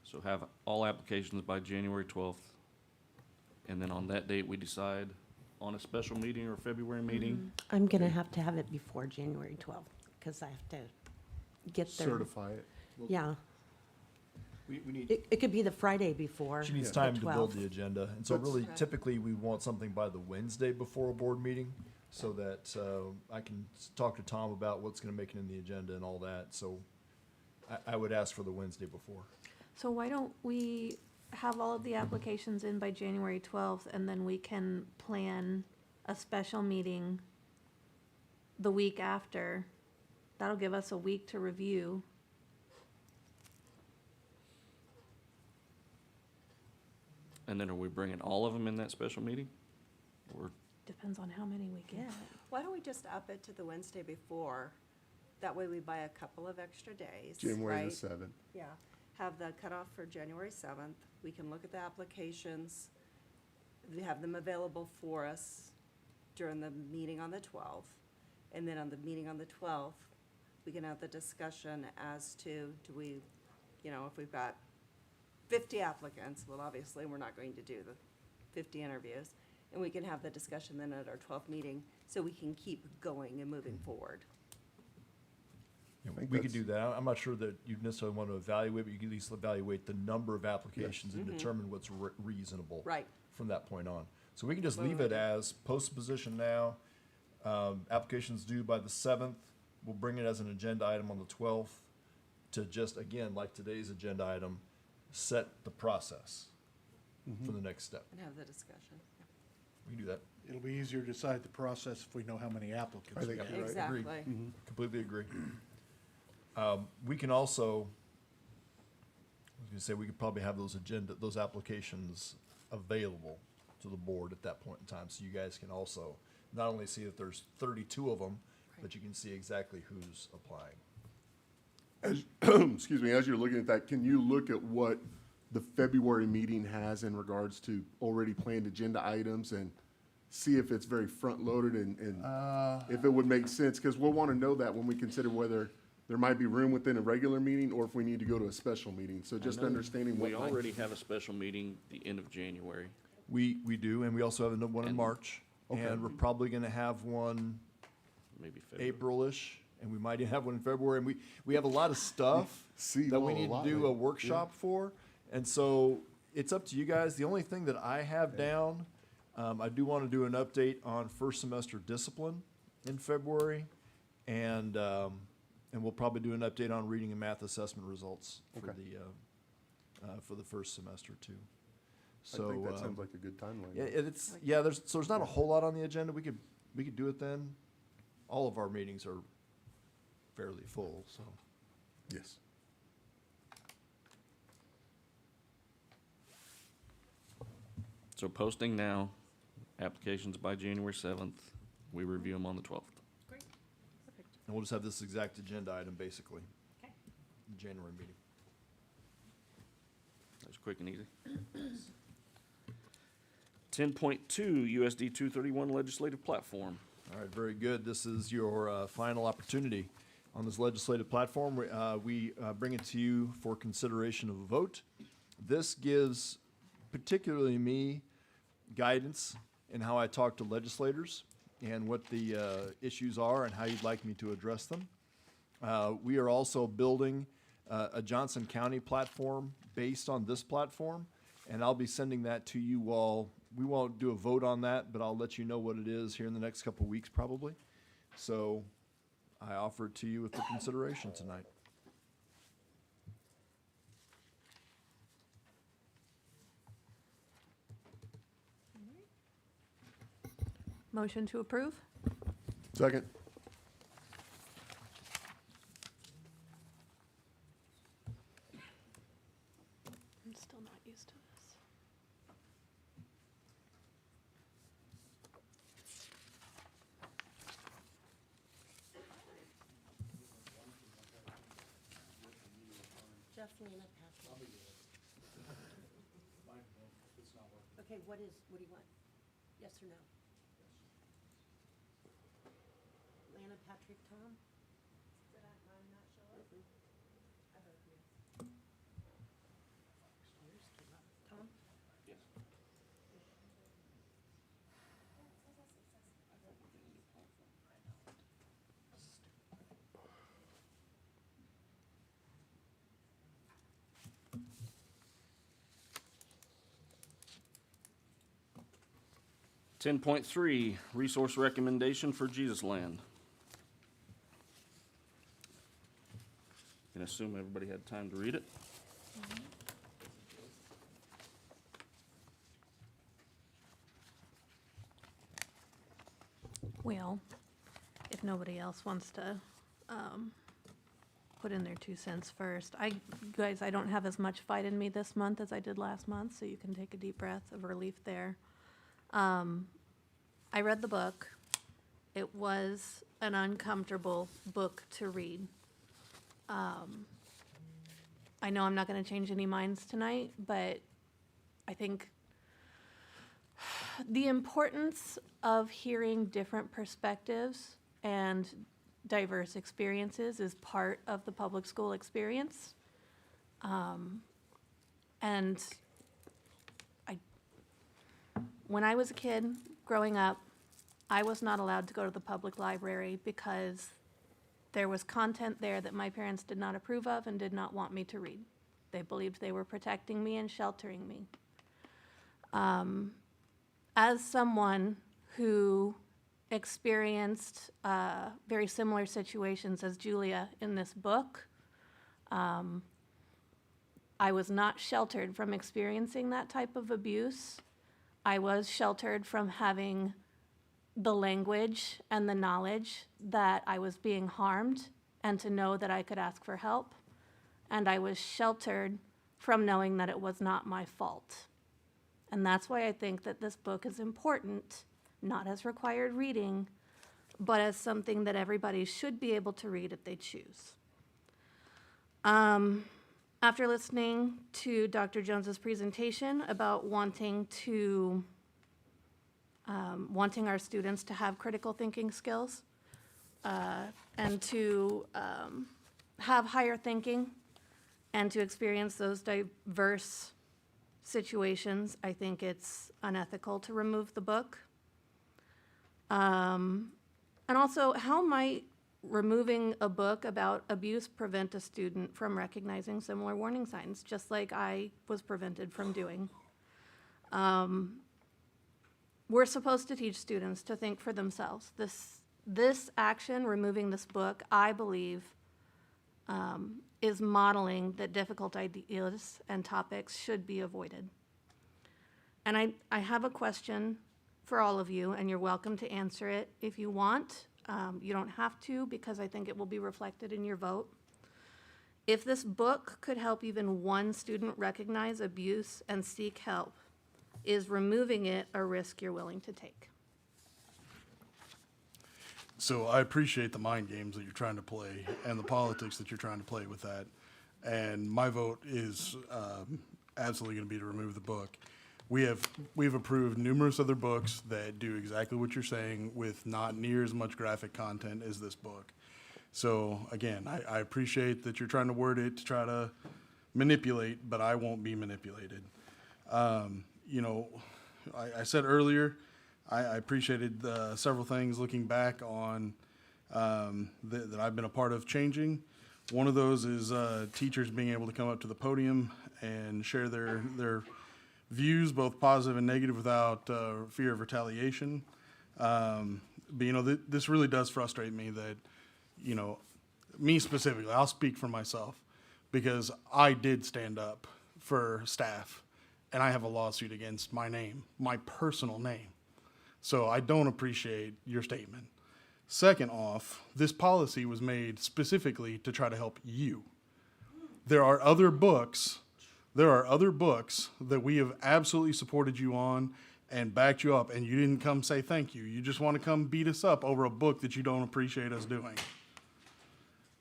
So have all applications by January 12th. And then on that date, we decide on a special meeting or February meeting. I'm going to have it before January 12th because I have to get there. Certify it. Yeah. We need. It could be the Friday before. She needs the time to build 12th. the agenda, and so really typically we want something by the Wednesday before a board meeting, so that I can talk to Tom about what's going to make it in the agenda and all that. So I would ask for the Wednesday before. So why don't we have all of the applications in by January 12th, and then we can plan a special meeting the week after? That'll give us a week to review. And then are we bringing all of them in that special meeting? Or Depends on how many we get. Why don't we just up it to the Wednesday before? That way we buy a couple of extra days, January the right? 7th. Yeah, have the cutoff for January 7th. We can look at the applications. We have them available for us during the meeting on the 12th. And then on the meeting on the 12th, we can have the discussion as to, do we, if we've got 50 applicants, well, obviously, we're not going to do the 50 interviews. And we can have the discussion then at our 12th meeting, so we can keep going and moving forward. Yeah, think we could that's- do that. I'm not sure that you necessarily want to evaluate, but you can at least evaluate the number of applications and determine what's reasonable. Right. From that point on. So we can just leave it as post position now, applications due by the 7th. We'll bring it as an agenda item on the 12th to just, again, like today's agenda item, set the process for the next step. And have the discussion. We can do that. It'll be easier to decide the process if we know how many applicants I we think got. you're right. Exactly. Agree. Completely agree. We can also, I was gonna say, we could probably have those applications available to the board at that point in time, so you guys can also not only see that there's 32 of them, but you can see exactly who's applying. As, excuse me, as you're looking at that, can you look at what the February meeting has in regards to already planned agenda items and see if it's very front-loaded and if it would make sense? Because we'll want to know that when we consider whether there might be room within a regular meeting or if we need to go to a special meeting. So just I know understanding what we might- already have a special meeting the end of January. We do, and we also have one in March, Okay. and we're probably going to have one Maybe February. April-ish, and we might even have one in February. And we have a lot of stuff See that we all a need to lot, do man. a workshop for, and so it's up to you guys. The only thing that I have down, I do want to do an update on first semester discipline in February, and we'll probably do an update on reading and math assessment results for the first semester too. So I think that sounds like a good timeline. yeah, there's not a whole lot on the agenda. We could do it then. All of our meetings are fairly full, so. Yes. So posting now, applications by January 7th. We review them on the 12th. Great, perfect. And we'll just have this exact agenda item, basically. Okay. The January meeting. That's quick and easy. 10.2 USD 231 legislative platform. All right, very good. This is your final opportunity on this legislative platform. We bring it to you for consideration of a vote. This gives particularly me guidance in how I talk to legislators and what the issues are and how you'd like me to address them. We are also building a Johnson County platform based on this platform, and I'll be sending that to you all. We won't do a vote on that, but I'll let you know what it is here in the next couple of weeks probably. So I offer it to you with the consideration tonight. Motion to approve? Second. I'm still not used to this. Jeff, Lena, Patrick. Okay, what do you want? Yes or no? Lana, Patrick, Tom? Did mine not show up? I vote yes. Yours came up. Tom? Yes. 10.3 resource recommendation for Jesus Land. Can assume everybody had time to read it. Well, if nobody else wants to put in their 2 cents first. Guys, I don't have as much fight in me this month as I did last month, so you can take a deep breath of relief there. I read the book. It was an uncomfortable book to read. I know I'm not going to change any minds tonight, but I think the importance of hearing different perspectives and diverse experiences is part of the public school experience. And when I was a kid growing up, I was not allowed to go to the public library because there was content there that my parents did not approve of and did not want me to read. They believed they were protecting me and sheltering me. As someone who experienced very similar situations as Julia in this book, I was not sheltered from experiencing that type of abuse. I was sheltered from having the language and the knowledge that I was being harmed and to know that I could ask for help. And I was sheltered from knowing that it was not my fault. And that's why I think that this book is important, not as required reading, but as something that everybody should be able to read if they choose. After listening to Dr. Jones's presentation about wanting our students to have critical thinking skills and to have higher thinking and to experience those diverse situations, I think it's unethical to remove the book. And also, how might removing a book about abuse prevent a student from recognizing similar warning signs, just like I was prevented from doing? We're supposed to teach students to think for themselves. This action, removing this book, I believe, is modeling that difficult ideas and topics should be avoided. And I have a question for all of you, and you're welcome to answer it if you want. You don't have to, because I think it will be reflected in your vote. If this book could help even one student recognize abuse and seek help, is removing it a risk you're willing to take? So I appreciate the mind games that you're trying to play and the politics that you're trying to play with that. And my vote is absolutely going to be to remove the book. We've approved numerous other books that do exactly what you're saying with not near as much graphic content as this book. So again, I appreciate that you're trying to word it to try to manipulate, but I won't be manipulated. You know, I said earlier, I appreciated several things looking back on that I've been a part of changing. One of those is teachers being able to come up to the podium and share their views, both positive and negative, without fear of retaliation. But, you know, this really does frustrate me that, you know, me specifically, I'll speak for myself, because I did stand up for staff, and I have a lawsuit against my name, my personal name. So I don't appreciate your statement. Second off, this policy was made specifically to try to help you. There are other books that we have absolutely supported you on and backed you up, and you didn't come say thank you. You just want to come beat us up over a book that you don't appreciate us doing.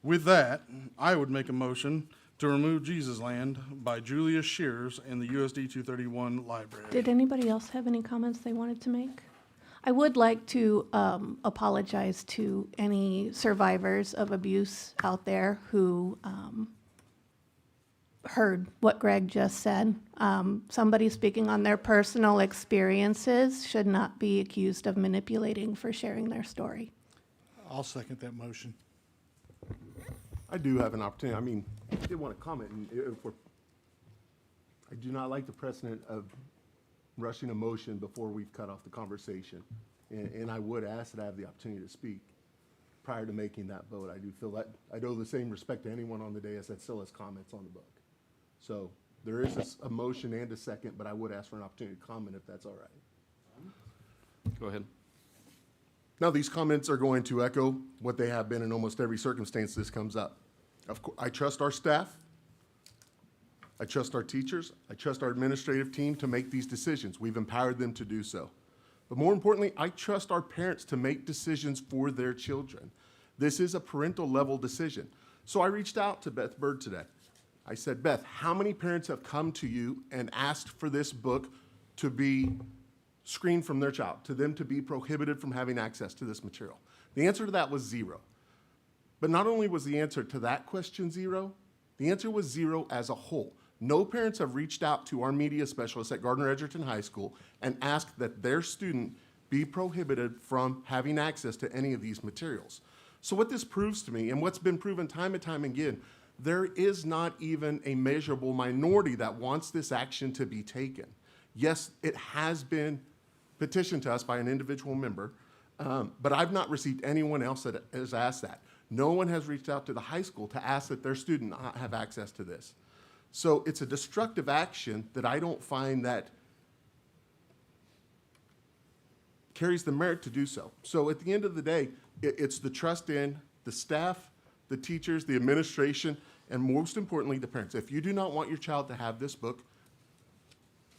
With that, I would make a motion to remove Jesus Land by Julia Shears in the USD 231 library. Did anybody else have any comments they wanted to make? I would like to apologize to any survivors of abuse out there who heard what Greg just said. Somebody speaking on their personal experiences should not be accused of manipulating for sharing their story. I'll second that motion. I do have an opportunity. I mean, I did want to comment. And I do not like the precedent of rushing a motion before we've cut off the conversation. And I would ask that I have the opportunity to speak prior to making that vote. I do feel that I owe the same respect to anyone on the dais that still has comments on the book. So there is a motion and a second, but I would ask for an opportunity to comment if that's all right. Go ahead. Now, these comments are going to echo what they have been in almost every circumstance this comes up. Of course, I trust our staff. I trust our teachers. I trust our administrative team to make these decisions. We've empowered them to do so. But more importantly, I trust our parents to make decisions for their children. This is a parental level decision. So I reached out to Beth Bird today. I said, Beth, how many parents have come to you and asked for this book to be screened from their child, to them to be prohibited from having access to this material? The answer to that was 0. But not only was the answer to that question 0, the answer was 0 as a whole. No parents have reached out to our media specialists at Gardner Edgerton High School and asked that their student be prohibited from having access to any of these materials. So what this proves to me, and what's been proven time and time again, there is not even a measurable minority that wants this action to be taken. Yes, it has been petitioned to us by an individual member, but I've not received anyone else that has asked that. No one has reached out to the high school to ask that their student not have access to this. So it's a destructive action that I don't find that carries the merit to do so. So at the end of the day, it's the trust in the staff, the teachers, the administration, and most importantly, the parents. If you do not want your child to have this book,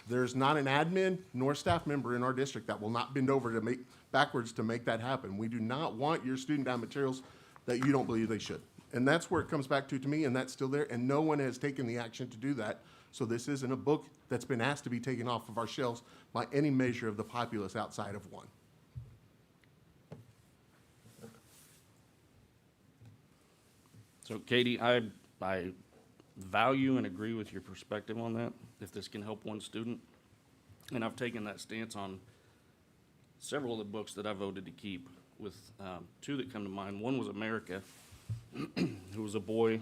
There's not an admin nor staff member in our district that will not bend over to make, backwards to make that happen. We do not want your student to have materials that you don't believe they should. And that's where it comes back to me, and that's still there, and no one has taken the action to do that. So this isn't a book that's been asked to be taken off of our shelves by any measure of the populace outside of one. So Katie, I value and agree with your perspective on that, if this can help one student. And I've taken that stance on several of the books that I voted to keep, with two that come to mind. One was America, who was a boy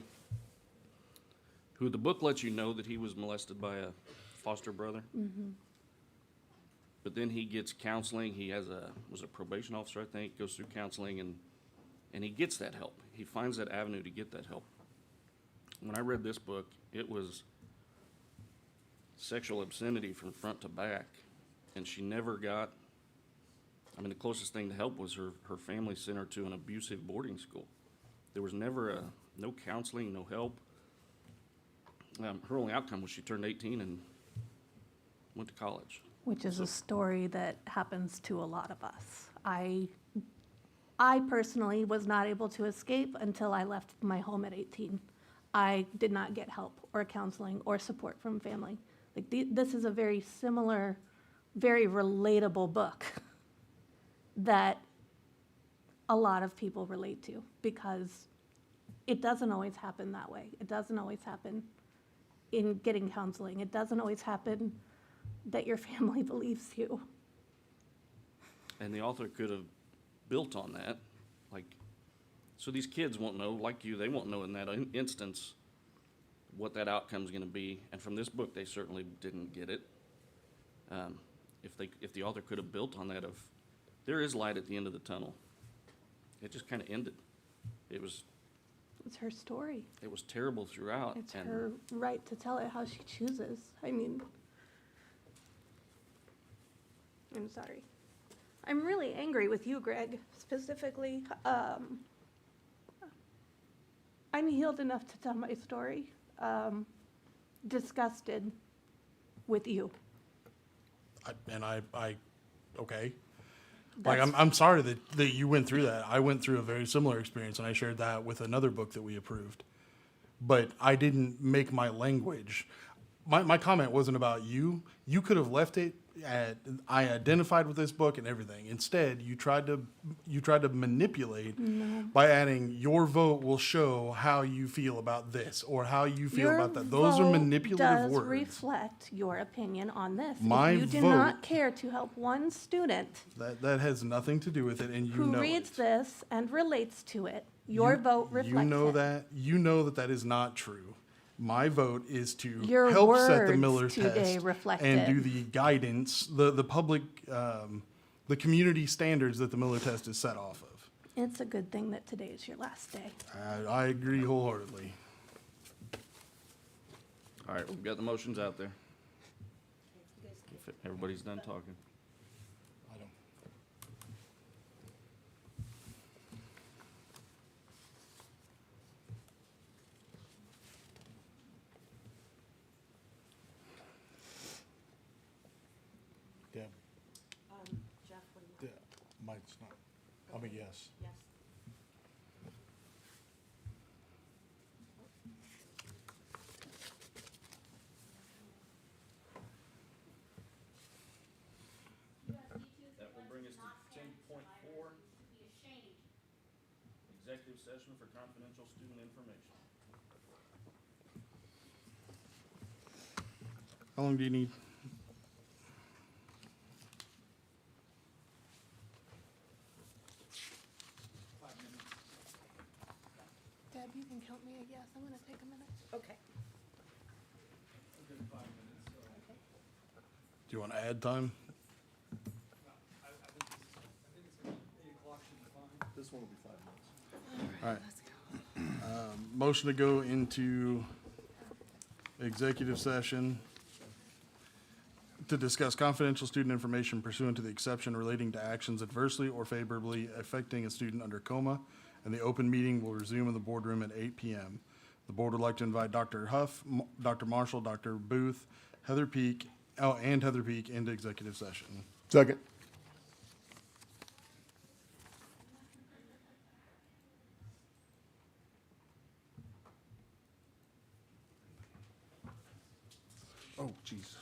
who the book lets you know that he was molested by a foster brother. Mm-hmm. But then he gets counseling. He was a probation officer, I think, goes through counseling, and he gets that help. He finds that avenue to get that help. When I read this book, it was sexual obscenity from front to back, and she never got, I mean, the closest thing to help was her family sent her to an abusive boarding school. There was never no counseling, no help. Her only outcome was she turned 18 and went to college. Which is a story that happens to a lot of us. I personally was not able to escape until I left my home at 18. I did not get help or counseling or support from family. Like this is a very similar, very relatable book that a lot of people relate to, because it doesn't always happen that way. It doesn't always happen in getting counseling. It doesn't always happen that your family believes you. And the author could have built on that. Like, so these kids won't know, like you, they won't know in that instance what that outcome's gonna be. And from this book, they certainly didn't get it. If the author could have built on that of, there is light at the end of the tunnel. It just kind of ended. It's her story. It was terrible throughout. It's and her right to tell it how she chooses. I mean, I'm sorry. I'm really angry with you, Greg, specifically. I'm healed enough to tell my story. Disgusted with you. Okay. Like, I'm sorry that you went through that. I went through a very similar experience, and I shared that with another book that we approved. But I didn't make my language. My comment wasn't about you. You could have left it at, I identified with this book and everything. Instead, you tried to manipulate by adding, your vote will show how you feel about this, or how you feel about that. Those are manipulative does words. reflect your opinion on this. My if you do vote- not care to help one student That has nothing to do with it, and you who know reads it. this and relates to it, your vote reflects You know it. that. You know that is not true. My vote is to Your help set the words Miller today test reflect and it. do the guidance, the public, the community standards that the Miller test is set off of. It's a good thing that today is your last day. I agree wholeheartedly. all right, we've got the motions out there. If everybody's done talking. Deb, Jeff, what do you Mike's not. I mean, yes. Yes. That will bring us to 10.4, executive session for confidential student information. How long do you need? Deb, you can count me a yes. I'm going to take a minute. Okay. Do you want to add time? This one will be 5 minutes. All right. Motion to go into executive session to discuss confidential student information pursuant to the exception relating to actions adversely or favorably affecting a student under coma, and the open meeting will resume in the boardroom at 8 p.m. The board would like to invite Dr. Huff, Dr. Marshall, Dr. Booth, Heather Peak, and Heather Peak into executive session. Second. Oh, jeez.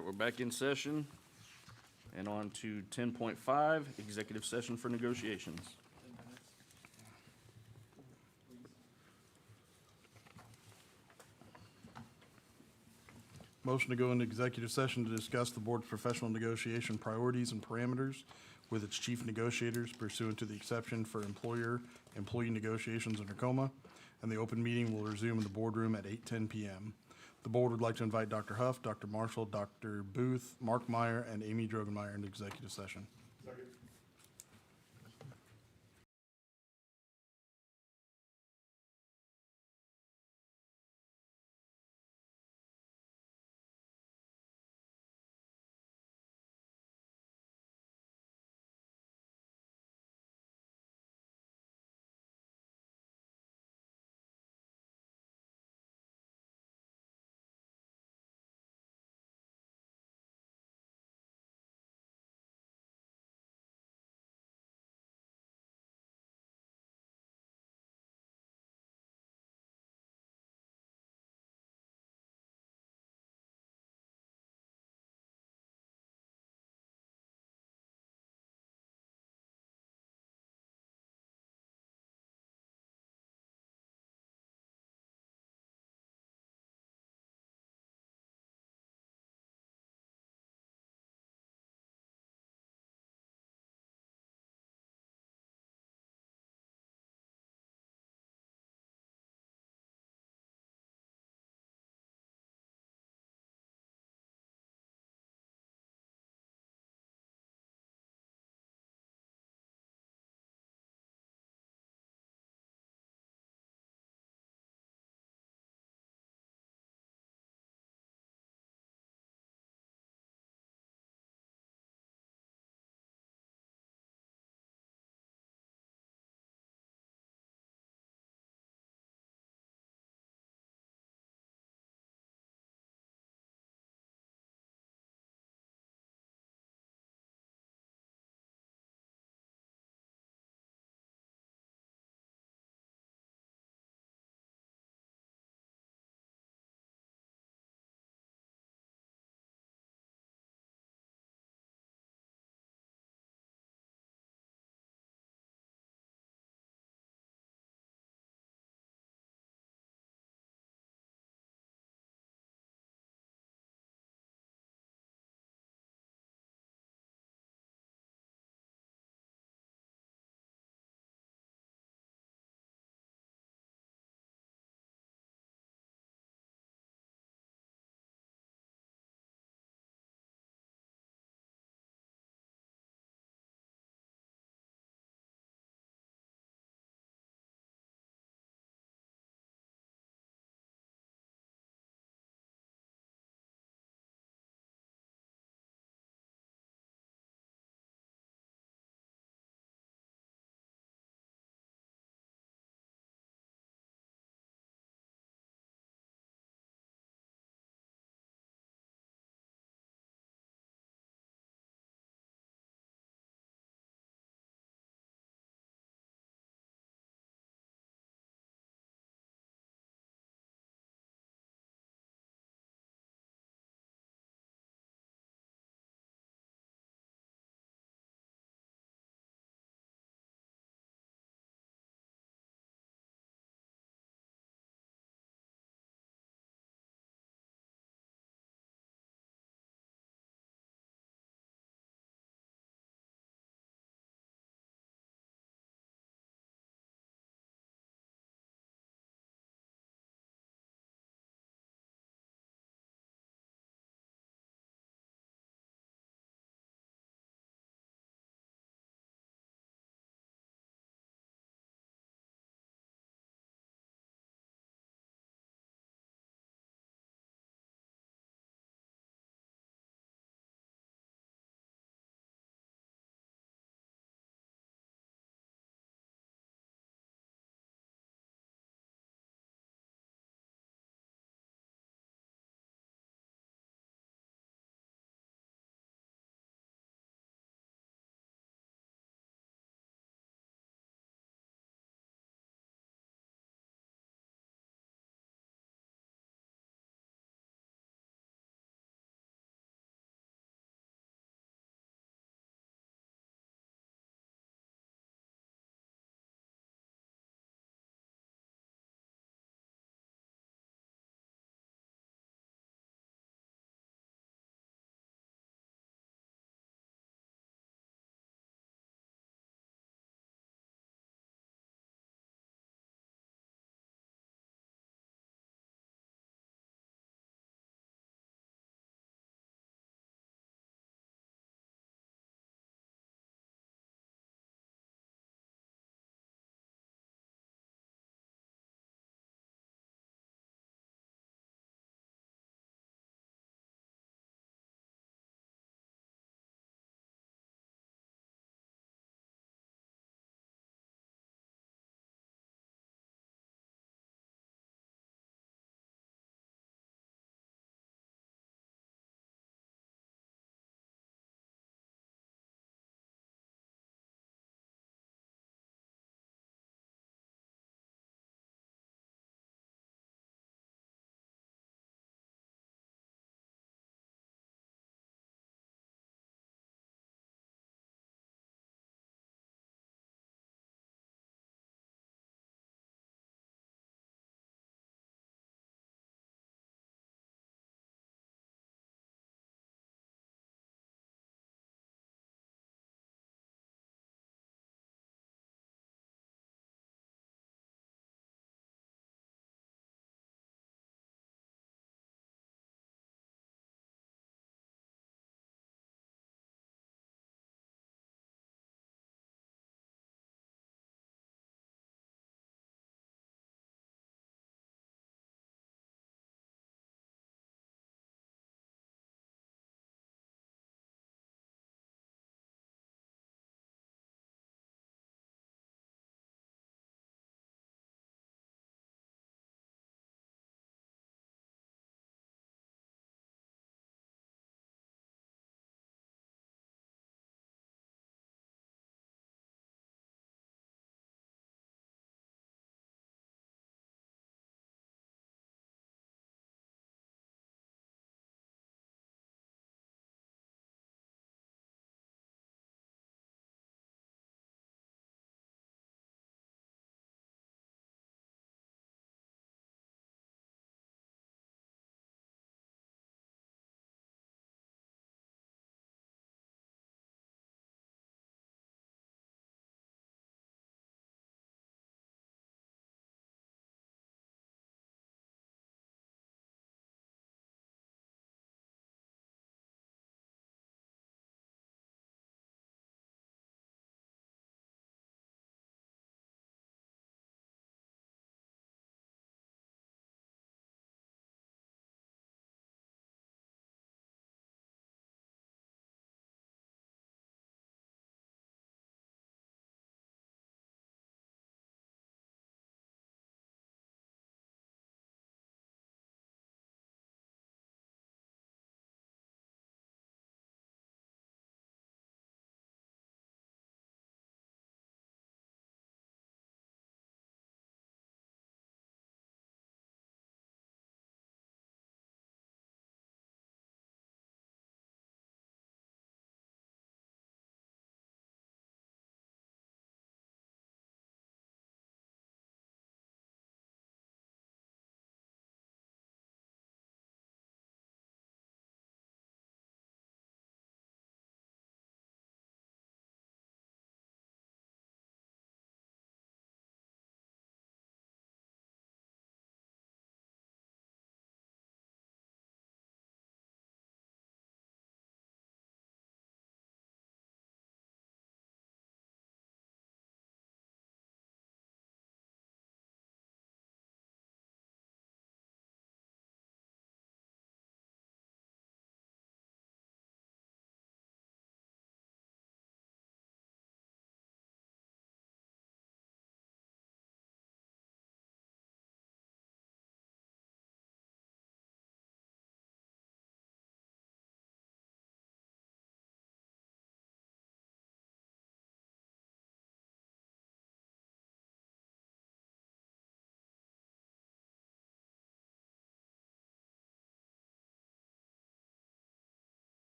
right, we're back in session and on to 10.5, executive session for negotiations. Motion to go into executive session to discuss the board's professional negotiation priorities and parameters with its chief negotiators pursuant to the exception for employer-employee negotiations in Tacoma, and the open meeting will resume in the boardroom at 8:10 p.m. The board would like to invite Dr. Huff, Dr. Marshall, Dr. Booth, Mark Meyer, and Amy Drogenmeyer into executive session.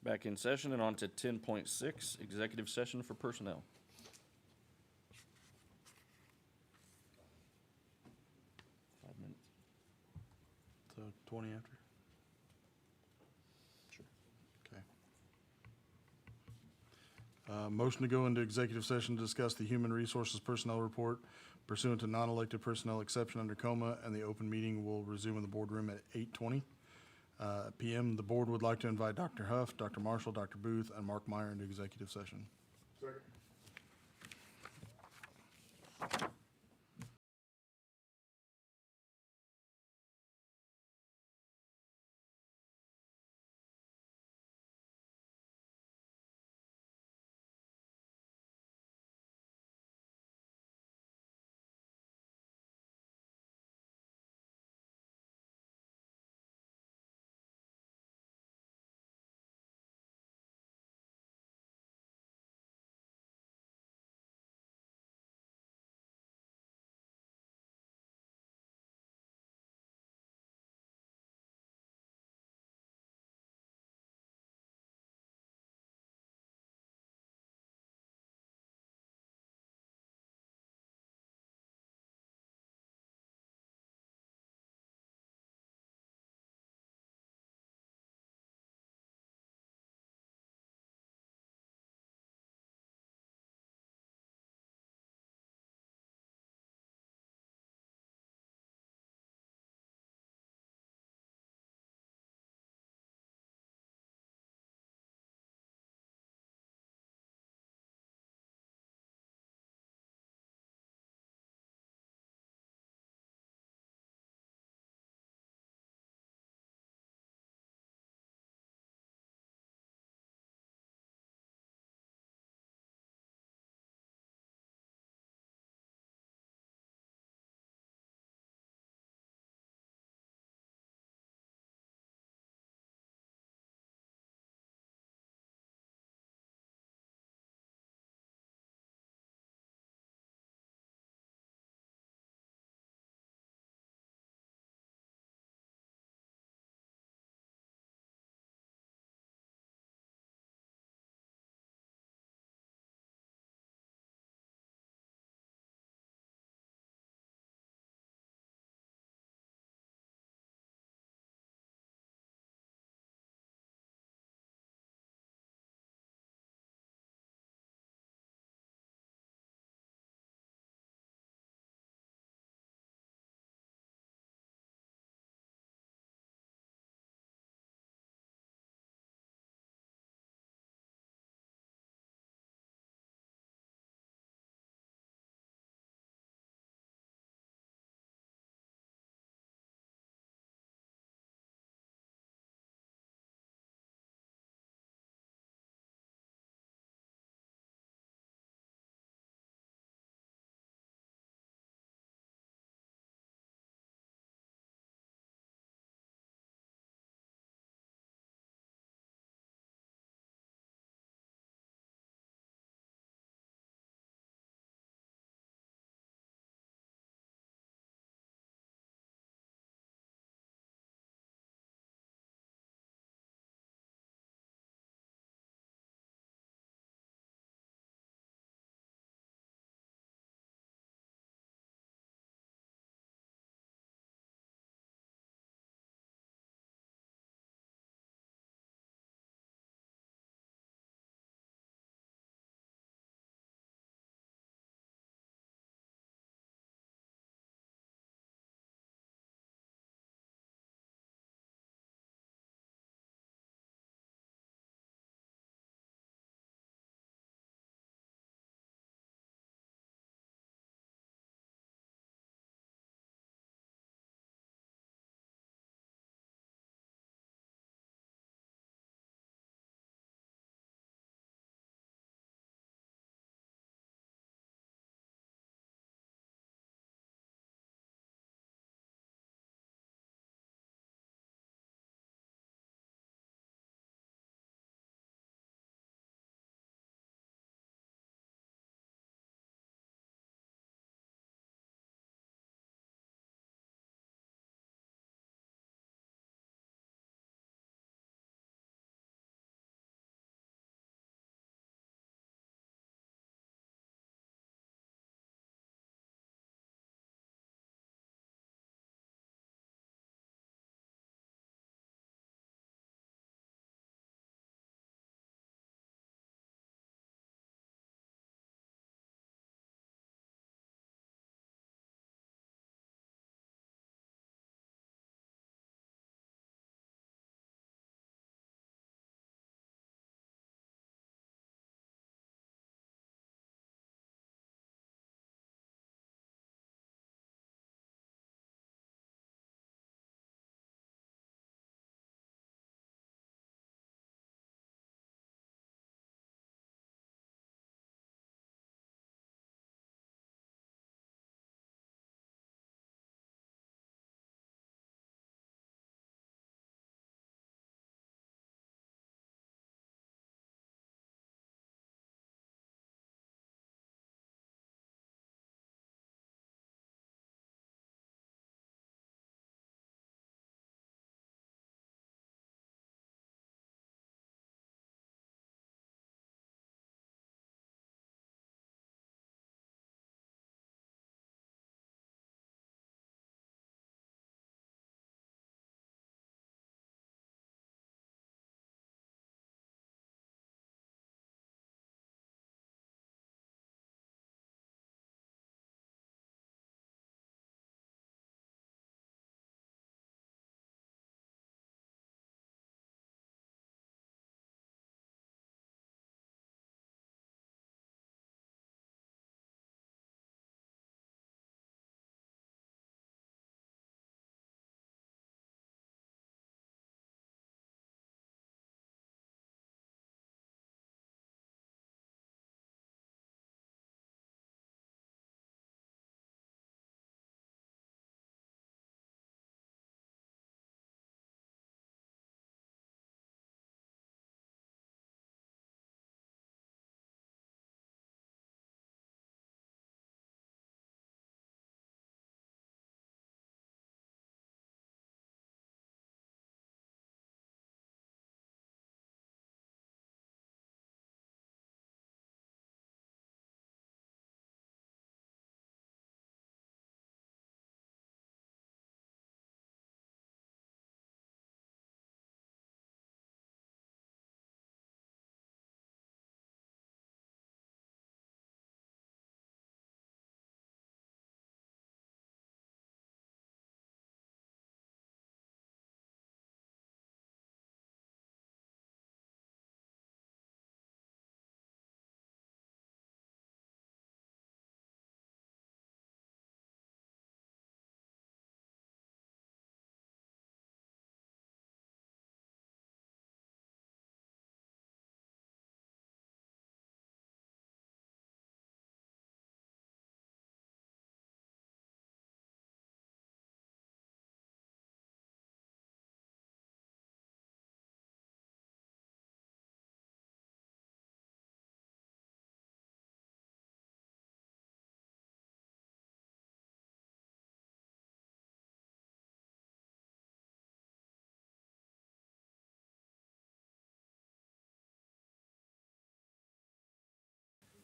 Back in session and on to 10.6, executive session for personnel. 5 minutes. So 20 after? Sure. Okay. Motion to go into executive session to discuss the Human Resources Personnel Report pursuant to non-elected personnel exception under coma, and the open meeting will resume in the boardroom at 8:20 p.m. The board would like to invite Dr. Huff, Dr. Marshall, Dr. Booth, and Mark Meyer into executive session. Second.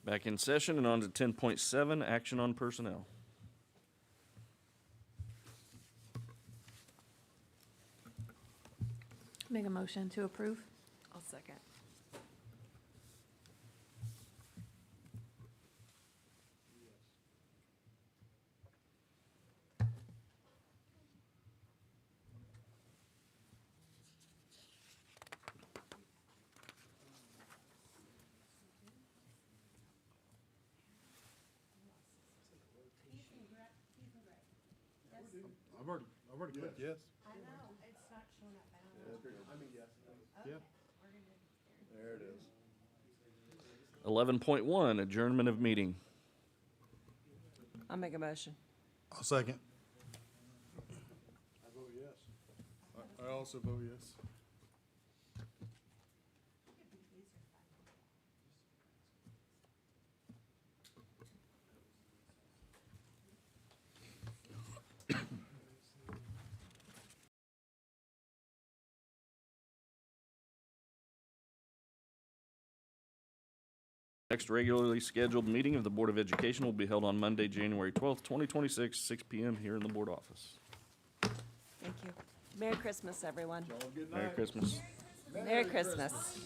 Back in session and on to 10.7, action on personnel. Make a motion to approve. I'll second. I've already clicked yes. I know, it's not showing up. I don't know. Yeah. There it is. 11.1, adjournment of meeting. I'll make a motion. I'll second. I vote yes. I also vote yes. Next regularly scheduled meeting of the Board of Education will be held on Monday, January 12th, 2026, 6 p.m. here in the board office. Thank you. Merry Christmas, everyone. Merry Christmas. Merry Christmas.